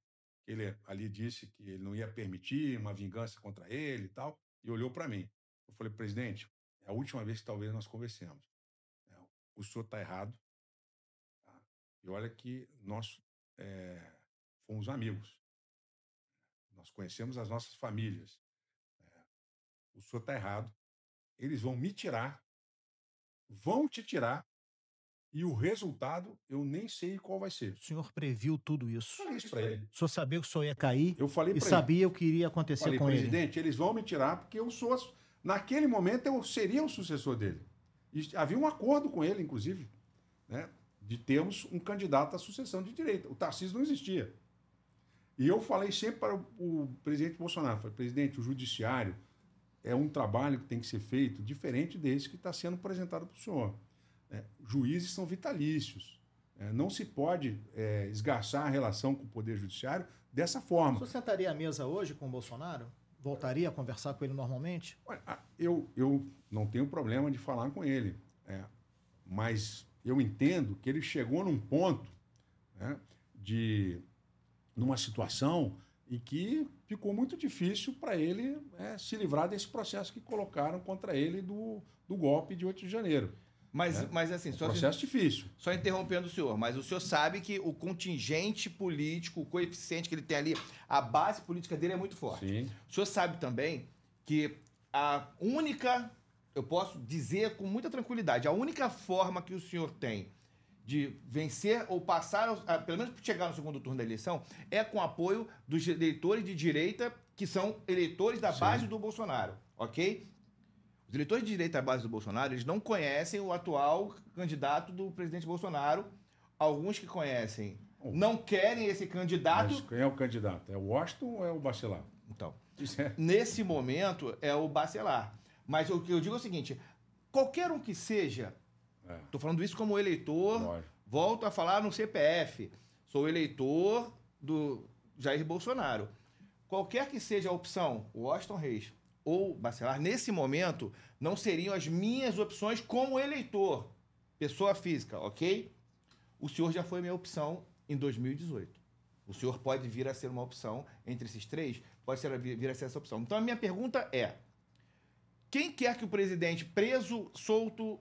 que ele ali disse que ele não ia permitir uma vingança contra ele e tal, e olhou para mim. Eu falei, presidente, é a última vez que talvez nós conversemos. O senhor está errado. Tá? E olha que nós fomos amigos. Nós conhecemos as nossas famílias. O senhor está errado. Eles vão me tirar, vão te tirar, e o resultado eu nem sei qual vai ser. O senhor previu tudo isso. Falei isso para ele. O senhor sabia que o senhor ia cair Eu falei e para sabia o que iria acontecer Falei, com ele. presidente, eles vão me tirar porque eu sou... Naquele momento eu seria o sucessor dele. E havia um acordo com ele, inclusive, né, de termos um candidato à sucessão de direita. O Tarcísio não existia. E eu falei sempre para o presidente Bolsonaro, falei, presidente, o judiciário é um trabalho que tem que ser feito diferente desse que está sendo apresentado para o senhor. Juízes são vitalícios. Não se pode esgarçar a relação com o Poder Judiciário dessa forma. O senhor sentaria à mesa hoje com o Bolsonaro? Voltaria a conversar com ele normalmente? Eu não tenho problema de falar com ele. Mas eu entendo que ele chegou num ponto, né, numa situação em que ficou muito difícil para ele se livrar desse processo que colocaram contra ele do golpe de 8 de janeiro. Mas assim, processo difícil. Só interrompendo o senhor, mas o senhor sabe que o contingente político, o coeficiente que ele tem ali, a base política dele é muito forte. Sim. O senhor sabe também que a única, eu posso dizer com muita tranquilidade, a única forma que o senhor tem de vencer ou passar, pelo menos chegar no segundo turno da eleição, é com apoio dos eleitores de direita, que são eleitores da base do Bolsonaro, ok? Os eleitores de direita da base do Bolsonaro, eles não conhecem o atual candidato do presidente Bolsonaro. Alguns que conhecem não querem esse candidato. Mas quem é o candidato? É o Washington ou é o Bacelar? Então, nesse momento é o Bacelar. Mas o que eu digo é o seguinte, qualquer um que seja, estou falando isso como eleitor, volto a falar no CPF, sou eleitor do Jair Bolsonaro. Qualquer que seja a opção, o Washington Reis ou Bacelar, nesse momento, não seriam as minhas opções como eleitor, pessoa física, ok? O senhor já foi minha opção em 2018. O senhor pode vir a ser uma opção entre esses três, pode vir a ser essa opção. Então, a minha pergunta é, quem quer que o presidente preso, solto,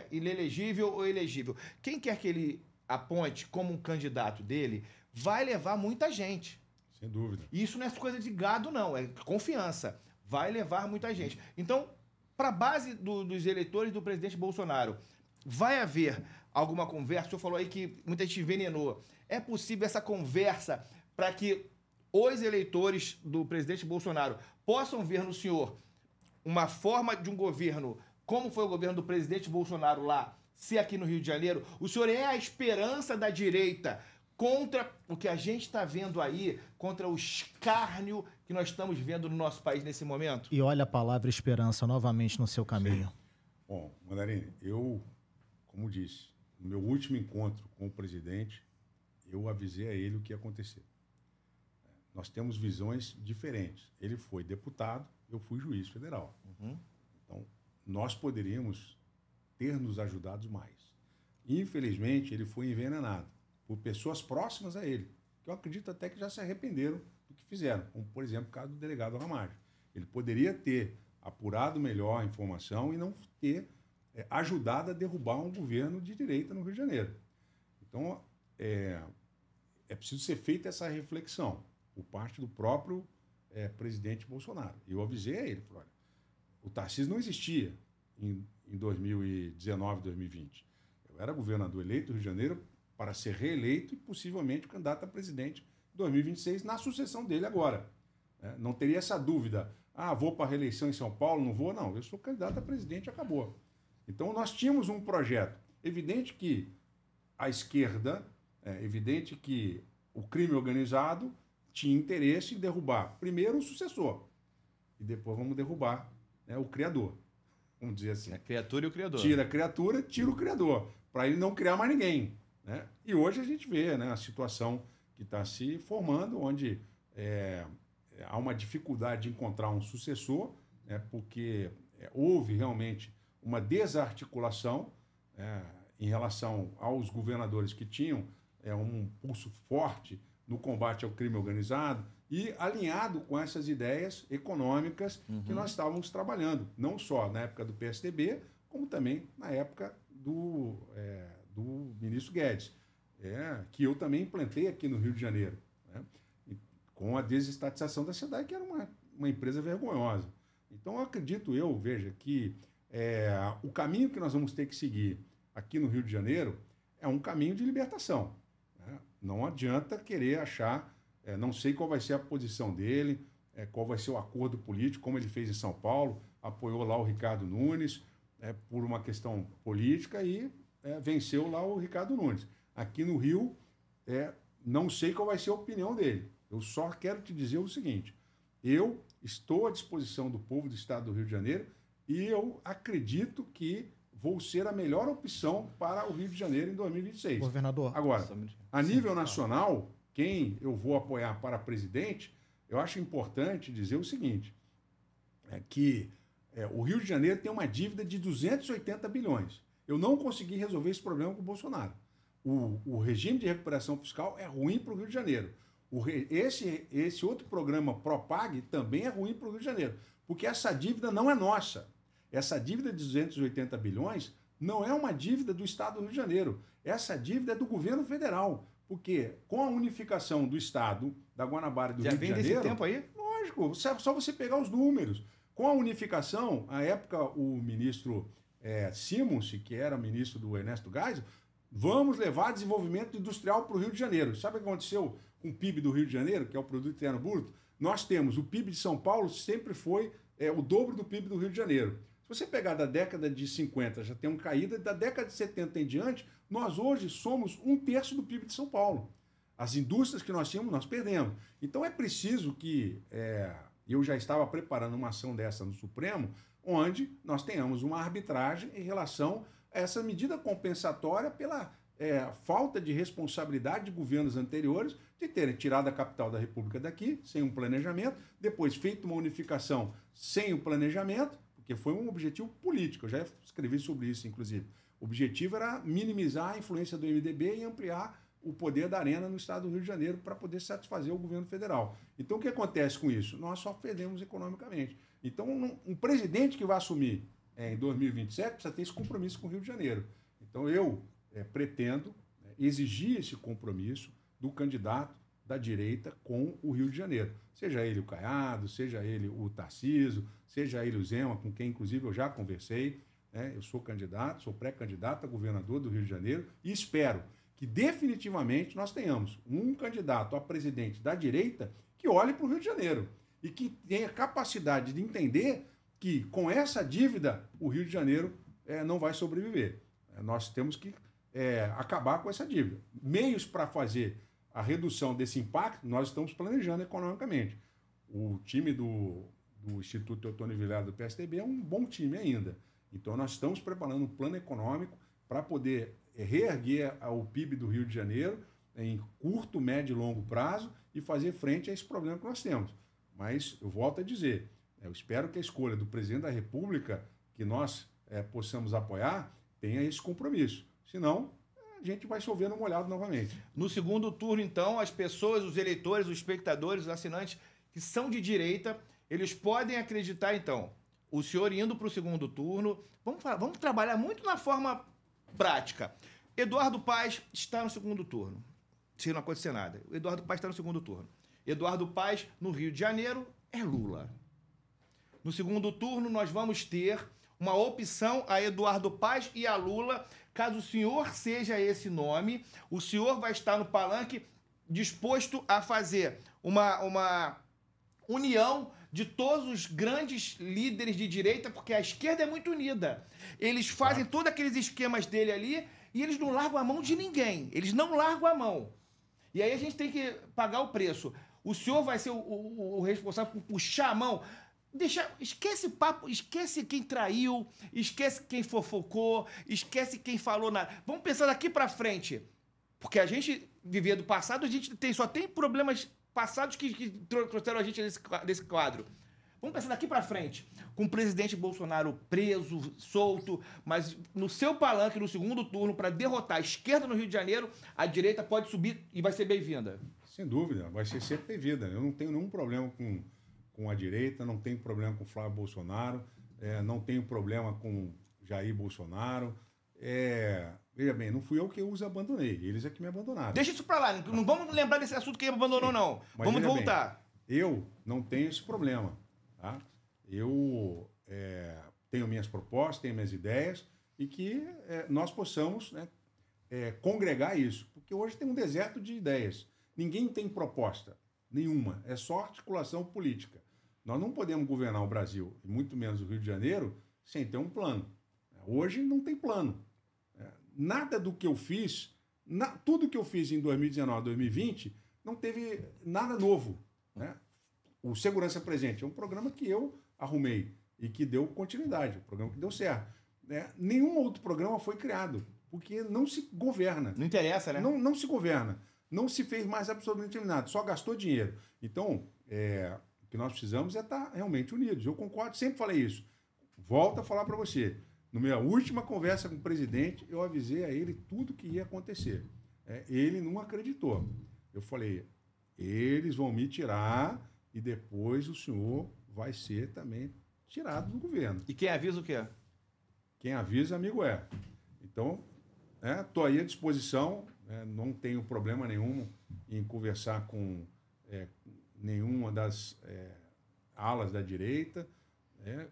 inelegível ou elegível, quem quer que ele aponte como um candidato dele, vai levar muita gente. Sem dúvida. E isso não é coisa de gado, não. É confiança. Vai levar muita gente. Então, para a base dos eleitores do presidente Bolsonaro, vai haver alguma conversa? O senhor falou aí que muita gente envenenou. É possível essa conversa para que os eleitores do presidente Bolsonaro possam ver no senhor uma forma de um governo, como foi o governo do presidente Bolsonaro lá, se aqui no Rio de Janeiro? O senhor é a esperança da direita contra o que a gente está vendo aí, contra o escárnio que nós estamos vendo no nosso país nesse momento? E olha a palavra esperança novamente no seu caminho. Sim. Bom, Mandarini, eu, como disse, no meu último encontro com o presidente, eu avisei a ele o que ia acontecer. Nós temos visões diferentes. Ele foi deputado, eu fui juiz federal. Então, nós poderíamos ter nos ajudado mais. Infelizmente, ele foi envenenado por pessoas próximas a ele, que eu acredito até que já se arrependeram do que fizeram, como, por exemplo, o caso do delegado Ramagem. Ele poderia ter apurado melhor a informação e não ter ajudado a derrubar um governo de direita no Rio de Janeiro. Então, é preciso ser feita essa reflexão por parte do próprio presidente Bolsonaro. Eu avisei a ele, falei, olha, o Tarcísio não existia em 2019, 2020. Eu era governador eleito do Rio de Janeiro para ser reeleito e possivelmente candidato a presidente em 2026, na sucessão dele agora. Não teria essa dúvida, vou para a reeleição em São Paulo, não vou? Não, eu sou candidato a presidente, acabou. Então, nós tínhamos um projeto. Evidente que a esquerda, evidente que o crime organizado tinha interesse em derrubar, primeiro, o sucessor, e depois vamos derrubar o criador, vamos dizer assim. A criatura e o criador. Tira a criatura, tira o criador, para ele não criar mais ninguém. E hoje a gente vê a situação que está se formando, onde há uma dificuldade de encontrar um sucessor, porque houve realmente uma desarticulação em relação aos governadores que tinham um pulso forte no combate ao crime organizado e alinhado com essas ideias econômicas que nós estávamos trabalhando, não só na época do PSDB, como também na época do ministro Guedes, que eu também implantei aqui no Rio de Janeiro, com a desestatização da SEDAI, que era uma empresa vergonhosa. Então, acredito veja, que o caminho que nós vamos ter que seguir aqui no Rio de Janeiro é um caminho de libertação. Não adianta querer achar, não sei qual vai ser a posição dele, qual vai ser o acordo político, como ele fez em São Paulo, apoiou lá o Ricardo Nunes por uma questão política e venceu lá o Ricardo Nunes. Aqui no Rio, não sei qual vai ser a opinião dele. Eu só quero te dizer o seguinte, eu estou à disposição do povo do estado do Rio de Janeiro e eu acredito que vou ser a melhor opção para o Rio de Janeiro em 2026. Governador. Agora, a nível nacional, quem eu vou apoiar para presidente, eu acho importante dizer o seguinte, que o Rio de Janeiro tem uma dívida de 280 bilhões. Eu não consegui resolver esse problema com o Bolsonaro. O regime de recuperação fiscal é ruim para o Rio de Janeiro. Esse outro programa Propag também é ruim para o Rio de Janeiro, porque essa dívida não é nossa. Essa dívida de 280 bilhões não é uma dívida do Estado do Rio de Janeiro. Essa dívida é do governo federal, porque com a unificação do Estado, da Guanabara e do Rio de Janeiro... Já vem desse tempo aí? Lógico, só você pegar os números. Com a unificação, à época, o ministro Simons, que era ministro do Ernesto Geisel, vamos levar desenvolvimento industrial para o Rio de Janeiro. Sabe o que aconteceu com o PIB do Rio de Janeiro, que é o Produto Interno Bruto? Nós temos, o PIB de São Paulo sempre foi o dobro do PIB do Rio de Janeiro. Se você pegar da década de 50, já tem uma caída, da década de 70 em diante, nós hoje somos 1/3 do PIB de São Paulo. As indústrias que nós tínhamos, nós perdemos. Então é preciso que... eu já estava preparando uma ação dessa no Supremo, onde nós tenhamos uma arbitragem em relação a essa medida compensatória pela falta de responsabilidade de governos anteriores de terem tirado a capital da República daqui, sem um planejamento, depois feito uma unificação sem o planejamento, porque foi um objetivo político. Eu já escrevi sobre isso, inclusive. O objetivo era minimizar a influência do MDB e ampliar o poder da Arena no estado do Rio de Janeiro para poder satisfazer o governo federal. Então, o que acontece com isso? Nós só perdemos economicamente. Então, um presidente que vai assumir em 2027 precisa ter esse compromisso com o Rio de Janeiro. Então, eu pretendo exigir esse compromisso do candidato da direita com o Rio de Janeiro. Seja ele o Caiado, seja ele o Tarcísio, seja ele o Zema, com quem, inclusive, eu já conversei. Eu sou candidato, sou pré-candidato a governador do Rio de Janeiro e espero que definitivamente nós tenhamos um candidato a presidente da direita que olhe para o Rio de Janeiro e que tenha capacidade de entender que com essa dívida o Rio de Janeiro não vai sobreviver. Nós temos que acabar com essa dívida. Meios para fazer a redução desse impacto nós estamos planejando economicamente. O time do Instituto Teotônio Vilela do PSDB é um bom time ainda. Então nós estamos preparando um plano econômico para poder reerguer o PIB do Rio de Janeiro em curto, médio e longo prazo e fazer frente a esse problema que nós temos. Mas eu volto a dizer, eu espero que a escolha do presidente da República, que nós possamos apoiar, tenha esse compromisso. Senão, a gente vai chover no molhado novamente. No segundo turno, então, as pessoas, os eleitores, os espectadores, os assinantes que são de direita, eles podem acreditar, então, o senhor indo para o segundo turno. Vamos trabalhar muito na forma prática. Eduardo Paes está no segundo turno. Se não acontecer nada. O Eduardo Paes está no segundo turno. Eduardo Paes, no Rio de Janeiro, é Lula. No segundo turno, nós vamos ter uma opção a Eduardo Paes e a Lula. Caso o senhor seja esse nome, o senhor vai estar no palanque disposto a fazer uma união de todos os grandes líderes de direita, porque a esquerda é muito unida. Eles fazem todos aqueles esquemas dele ali e eles não largam a mão de ninguém. Eles não largam a mão. E aí a gente tem que pagar o preço. O senhor vai ser o responsável por puxar a mão. Esquece papo, esquece quem traiu, esquece quem fofocou, esquece quem falou nada. Vamos pensar daqui pra frente. Porque a gente vivia do passado, a gente só tem problemas passados que trouxeram a gente desse quadro. Vamos pensar daqui pra frente. Com o presidente Bolsonaro preso, solto, mas no seu palanque, no segundo turno, para derrotar a esquerda no Rio de Janeiro, a direita pode subir e vai ser bem-vinda. Sem dúvida, vai ser sempre bem-vinda. Eu não tenho nenhum problema com a direita, não tenho problema com Flávio Bolsonaro, não tenho problema com Jair Bolsonaro. Veja bem, não fui eu que os abandonei, eles é que me abandonaram. Deixa isso pra lá, não vamos lembrar desse assunto que abandonou, sim, não. Mas vamos voltar. Bem, eu não tenho esse problema. Tá? Eu tenho minhas propostas, tenho minhas ideias e que nós possamos congregar isso. Porque hoje tem um deserto de ideias. Ninguém tem proposta nenhuma. É só articulação política. Nós não podemos governar o Brasil, e muito menos o Rio de Janeiro, sem ter um plano. Hoje não tem plano. Nada do que eu fiz, tudo que eu fiz em 2019, 2020, não teve nada novo. Né? O Segurança Presente é um programa que eu arrumei e que deu continuidade, um programa que deu certo. Nenhum outro programa foi criado, porque não se governa. Não interessa, né? Não se governa. Não se fez mais absolutamente nada, só gastou dinheiro. Então, o que nós precisamos é estar realmente unidos. Eu concordo, sempre falei isso. volto a falar para você. Na minha última conversa com o presidente, eu avisei a ele tudo que ia acontecer. Ele não acreditou. Eu falei, eles vão me tirar e depois o senhor vai ser também tirado do governo. E quem avisa o quê? Quem avisa, amigo é. Então, estou aí à disposição, não tenho problema nenhum em conversar com nenhuma das alas da direita.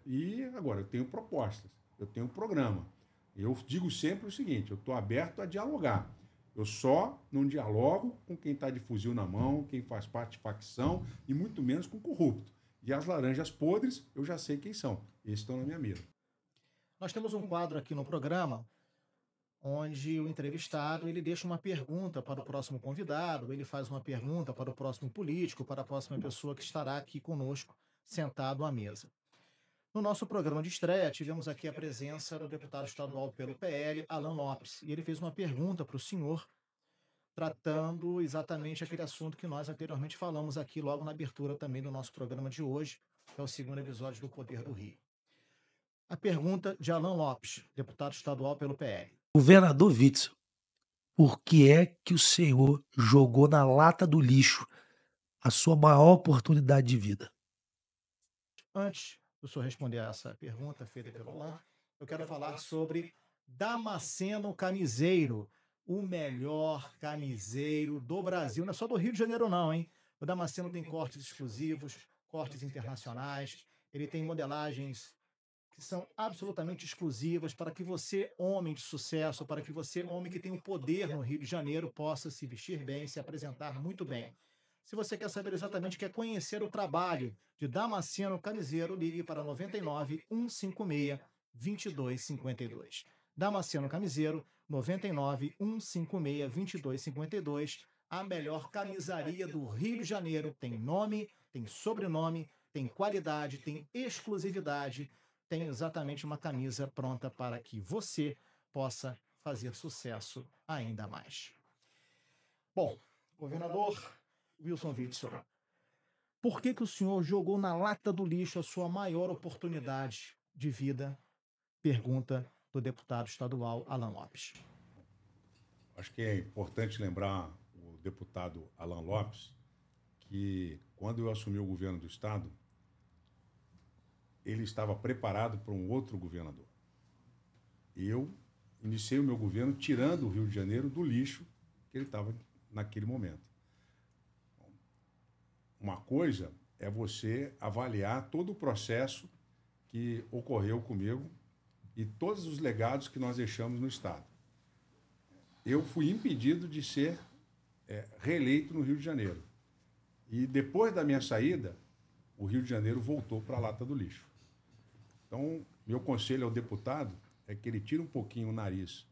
E agora, eu tenho propostas, eu tenho um programa. Eu digo sempre o seguinte, eu estou aberto a dialogar. Eu só não dialogo com quem está de fuzil na mão, quem faz parte de facção, e muito menos com corrupto. E as laranjas podres, eu já sei quem são. Esses estão na minha mira. Nós temos um quadro aqui no programa onde o entrevistado ele deixa uma pergunta para o próximo convidado, ele faz uma pergunta para o próximo político, para a próxima pessoa que estará aqui conosco, sentado à mesa. No nosso programa de estreia, tivemos aqui a presença do deputado estadual pelo PL, Alan Lopes, e ele fez uma pergunta para o senhor, tratando exatamente aquele assunto que nós anteriormente falamos aqui logo na abertura também do nosso programa de hoje, que é o segundo episódio do Poder do Rio. A pergunta de Alan Lopes, deputado estadual pelo PL. Governador Witzel, por que é que o senhor jogou na lata do lixo a sua maior oportunidade de vida? Antes do senhor responder a essa pergunta feita pelo Alan, eu quero falar sobre Damasceno Camiseiro, o melhor camiseiro do Brasil. Não é só do Rio de Janeiro não, hein? O Damasceno tem cortes exclusivos, cortes internacionais, ele tem modelagens que são absolutamente exclusivas para que você, homem de sucesso, para que você, homem que tem um poder no Rio de Janeiro, possa se vestir bem, se apresentar muito bem. Se você quer saber exatamente, quer conhecer o trabalho de Damasceno Camiseiro, ligue para 99 156 2252. Damasceno Camiseiro, 99 156 2252. A melhor camisaria do Rio de Janeiro. Tem nome, tem sobrenome, tem qualidade, tem exclusividade. Tem exatamente uma camisa pronta para que você possa fazer sucesso ainda mais. Bom, governador Wilson Witzel, por que o senhor jogou na lata do lixo a sua maior oportunidade de vida? Pergunta do deputado estadual Alan Lopes. Acho que é importante lembrar o deputado Alan Lopes que, quando eu assumi o governo do Estado, ele estava preparado para um outro governador. Eu iniciei o meu governo tirando o Rio de Janeiro do lixo que ele estava naquele momento. Uma coisa é você avaliar todo o processo que ocorreu comigo e todos os legados que nós deixamos no Estado. Eu fui impedido de ser reeleito no Rio de Janeiro. E depois da minha saída, o Rio de Janeiro voltou para a lata do lixo. Então, meu conselho ao deputado é que ele tire um pouquinho o nariz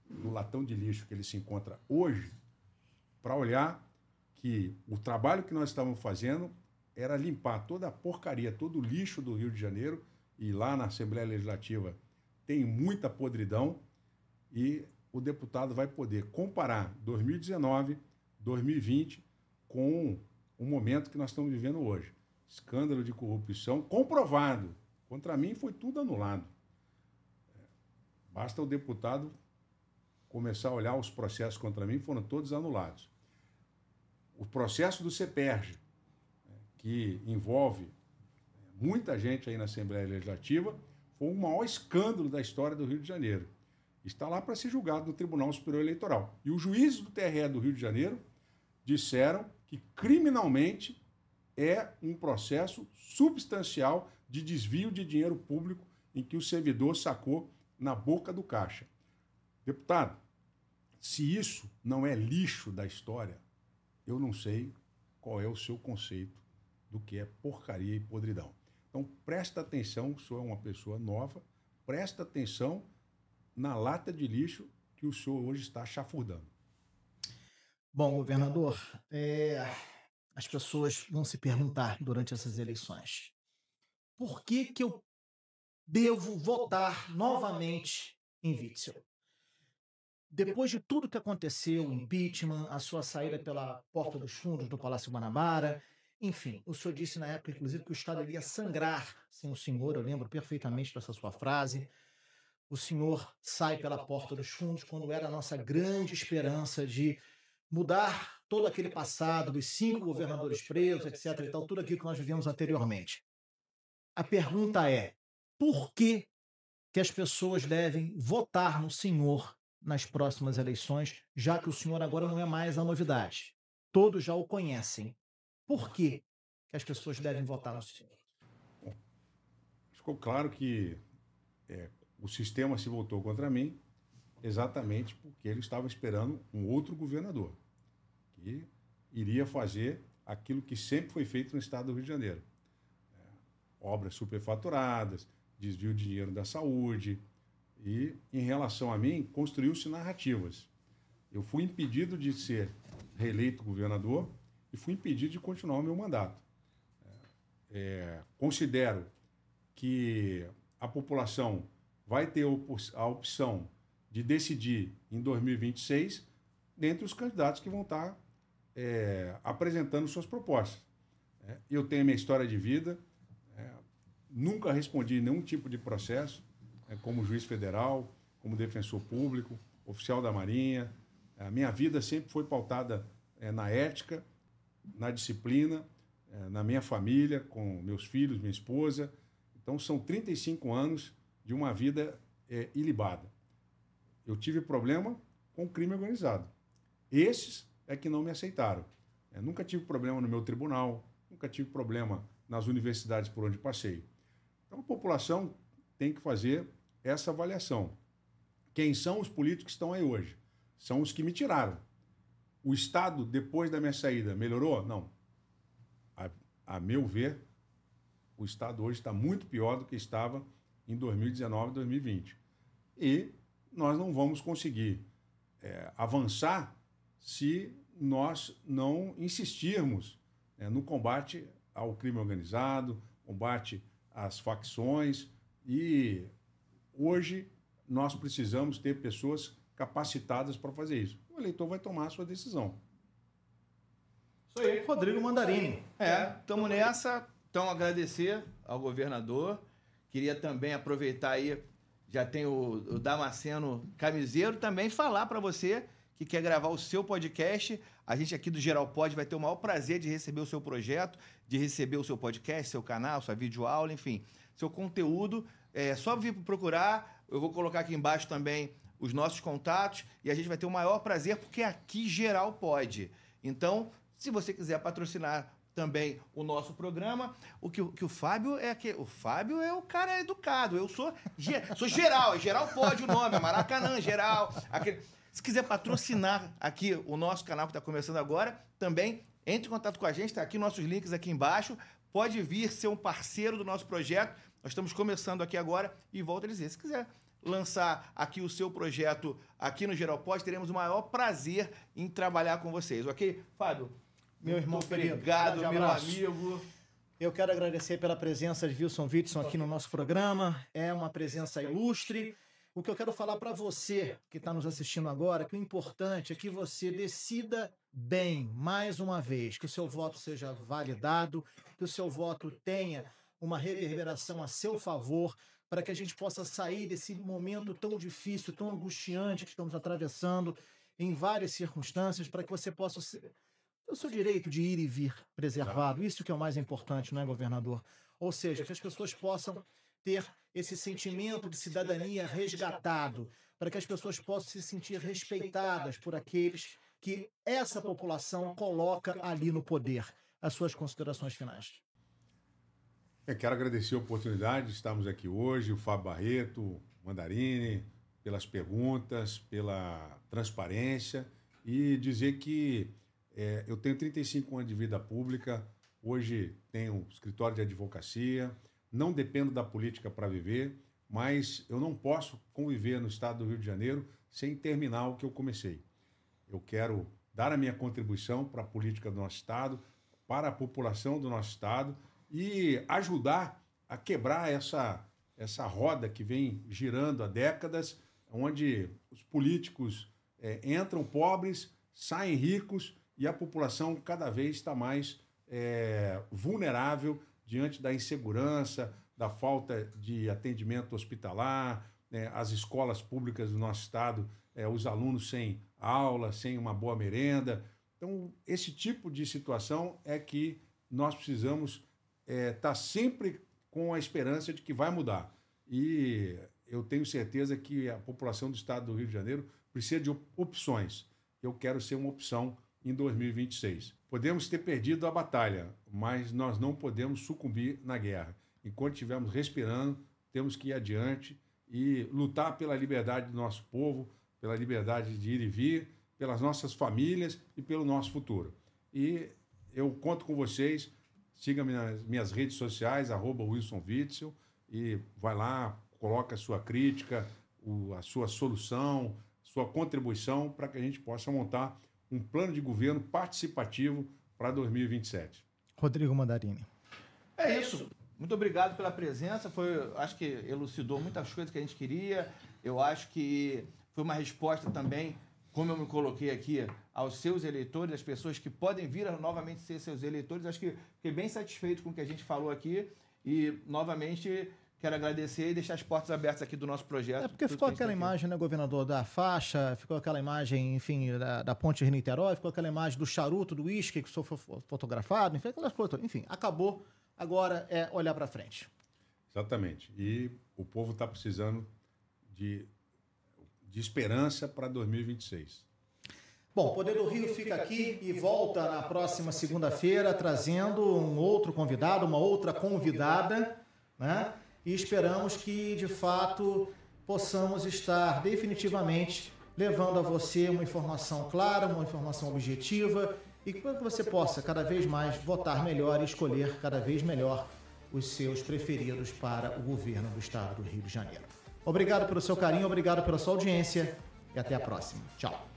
do latão de lixo que ele se encontra hoje para olhar que o trabalho que nós estávamos fazendo era limpar toda a porcaria, todo o lixo do Rio de Janeiro, e lá na Assembleia Legislativa tem muita podridão, e o deputado vai poder comparar 2019, 2020 com o momento que nós estamos vivendo hoje. Escândalo de corrupção comprovado. Contra mim foi tudo anulado. Basta o deputado começar a olhar os processos contra mim, foram todos anulados. O processo do CEPERJ, que envolve muita gente aí na Assembleia Legislativa, foi o maior escândalo da história do Rio de Janeiro. Está lá para ser julgado no Tribunal Superior Eleitoral. E os juízes do TRE do Rio de Janeiro disseram que criminalmente é um processo substancial de desvio de dinheiro público em que o servidor sacou na boca do caixa. Deputado, se isso não é lixo da história, eu não sei qual é o seu conceito do que é porcaria e podridão. Então, presta atenção, o senhor é uma pessoa nova, presta atenção na lata de lixo que o senhor hoje está chafurdando. Bom, governador, as pessoas vão se perguntar durante essas eleições: por que eu devo votar novamente em Witzel? Depois de tudo que aconteceu, o impeachment, a sua saída pela porta dos fundos do Palácio Guanabara, Enfim, o senhor disse na época, inclusive, que o Estado iria sangrar sem o senhor, eu lembro perfeitamente dessa sua frase. O senhor sai pela porta dos fundos quando era a nossa grande esperança de mudar todo aquele passado dos 5 governadores presos, etc. e tal, tudo aquilo que nós vivemos anteriormente. A pergunta é: por que que as pessoas devem votar no senhor nas próximas eleições, já que o senhor agora não é mais a novidade? Todos já o conhecem. Por que que as pessoas devem votar no senhor? Ficou claro que o sistema se voltou contra mim exatamente porque ele estava esperando um outro governador que iria fazer aquilo que sempre foi feito no estado do Rio de Janeiro. Obras superfaturadas, desvio de dinheiro da saúde e, em relação a mim, construiu-se narrativas. Eu fui impedido de ser reeleito governador e fui impedido de continuar o meu mandato. Considero que a população vai ter a opção de decidir em 2026 dentre os candidatos que vão estar apresentando suas propostas. Eu tenho a minha história de vida, nunca respondi nenhum tipo de processo, como juiz federal, como defensor público, oficial da Marinha. A minha vida sempre foi pautada na ética, na disciplina, na minha família, com meus filhos, minha esposa. Então, são 35 anos de uma vida ilibada. Eu tive problema com o crime organizado. Esses é que não me aceitaram. Nunca tive problema no meu tribunal, nunca tive problema nas universidades por onde passei. Então, a população tem que fazer essa avaliação. Quem são os políticos que estão aí hoje? São os que me tiraram. O Estado, depois da minha saída, melhorou? Não. A meu ver, o Estado hoje está muito pior do que estava em 2019, 2020. E nós não vamos conseguir avançar se nós não insistirmos no combate ao crime organizado, combate às facções. E hoje nós precisamos ter pessoas capacitadas para fazer isso. O eleitor vai tomar a sua decisão. Isso aí, Rodrigo Mandarini. Estamos nessa. Então, agradecer ao governador. Queria também aproveitar aí, já tem o Damasceno Camiseiro, também falar para você que quer gravar o seu podcast. A gente aqui do Geral Pod vai ter o maior prazer de receber o seu projeto, de receber o seu podcast, seu canal, sua videoaula, enfim, seu conteúdo. É só vir procurar. Eu vou colocar aqui embaixo também os nossos contatos e a gente vai ter o maior prazer, porque aqui Geral Pod. Então, se você quiser patrocinar também o nosso programa, o Fábio é que o Fábio é o cara educado. Eu sou geral, é Geral Pod o nome, é Maracanã, geral. Se quiser patrocinar aqui o nosso canal que está começando agora, também entre em contato com a gente, está aqui nossos links aqui embaixo. Pode vir ser um parceiro do nosso projeto. Nós estamos começando aqui agora e volto a dizer, se quiser lançar aqui o seu projeto aqui no Geral Pod, teremos o maior prazer em trabalhar com vocês, ok? Fábio, meu irmão querido, obrigado, meu amigo. Eu quero agradecer pela presença de Wilson Witson aqui no nosso programa. É uma presença ilustre. O que eu quero falar para você que está nos assistindo agora, que o importante é que você decida bem, mais uma vez, que o seu voto seja validado, que o seu voto tenha uma reverberação a seu favor, para que a gente possa sair desse momento tão difícil, tão angustiante que estamos atravessando em várias circunstâncias, para que você possa ter o seu direito de ir e vir preservado. Isso que é o mais importante, não é, governador? Ou seja, que as pessoas possam ter esse sentimento de cidadania resgatado, para que as pessoas possam se sentir respeitadas por aqueles que essa população coloca ali no poder. As suas considerações finais. Eu quero agradecer a oportunidade de estarmos aqui hoje, o Fábio Barreto, o Mandarini, pelas perguntas, pela transparência, e dizer que eu tenho 35 anos de vida pública, hoje tenho escritório de advocacia, não dependo da política para viver, mas eu não posso conviver no estado do Rio de Janeiro sem terminar o que eu comecei. Eu quero dar a minha contribuição para a política do nosso estado, para a população do nosso estado e ajudar a quebrar essa roda que vem girando há décadas, onde os políticos entram pobres, saem ricos e a população cada vez está mais vulnerável diante da insegurança, da falta de atendimento hospitalar, né, as escolas públicas do nosso estado, os alunos sem aula, sem uma boa merenda. Então, esse tipo de situação é que nós precisamos estar sempre com a esperança de que vai mudar. E eu tenho certeza que a população do estado do Rio de Janeiro precisa de opções. Eu quero ser uma opção em 2026. Podemos ter perdido a batalha, mas nós não podemos sucumbir na guerra. Enquanto estivermos respirando, temos que ir adiante e lutar pela liberdade do nosso povo, pela liberdade de ir e vir, pelas nossas famílias e pelo nosso futuro. E eu conto com vocês, siga minhas redes sociais, @WilsonWitzel, e vai lá, coloca a sua crítica, a sua solução, sua contribuição para que a gente possa montar um plano de governo participativo para 2027. Rodrigo Mandarini. É isso. Muito obrigado pela presença. Acho que elucidou muitas coisas que a gente queria. Eu acho que foi uma resposta também, como eu me coloquei aqui, aos seus eleitores, às pessoas que podem vir a novamente ser seus eleitores. Acho que fiquei bem satisfeito com o que a gente falou aqui e, novamente, quero agradecer e deixar as portas abertas aqui do nosso projeto. Porque ficou aquela imagem, né, governador, da faixa, ficou aquela imagem, enfim, da ponte Rio-Niterói, ficou aquela imagem do charuto, do uísque que foi fotografado, enfim, aquelas coisas. Enfim, acabou. Agora é olhar para frente. Exatamente. E o povo está precisando de esperança para 2026. Bom, o Poder do Rio fica aqui e volta na próxima segunda-feira trazendo um outro convidado, uma outra convidada, né? E esperamos que, de fato, possamos estar definitivamente levando a você uma informação clara, uma informação objetiva e que você possa cada vez mais votar melhor e escolher cada vez melhor os seus preferidos para o governo do estado do Rio de Janeiro. Obrigado pelo seu carinho, obrigado pela sua audiência e até a próxima. Tchau.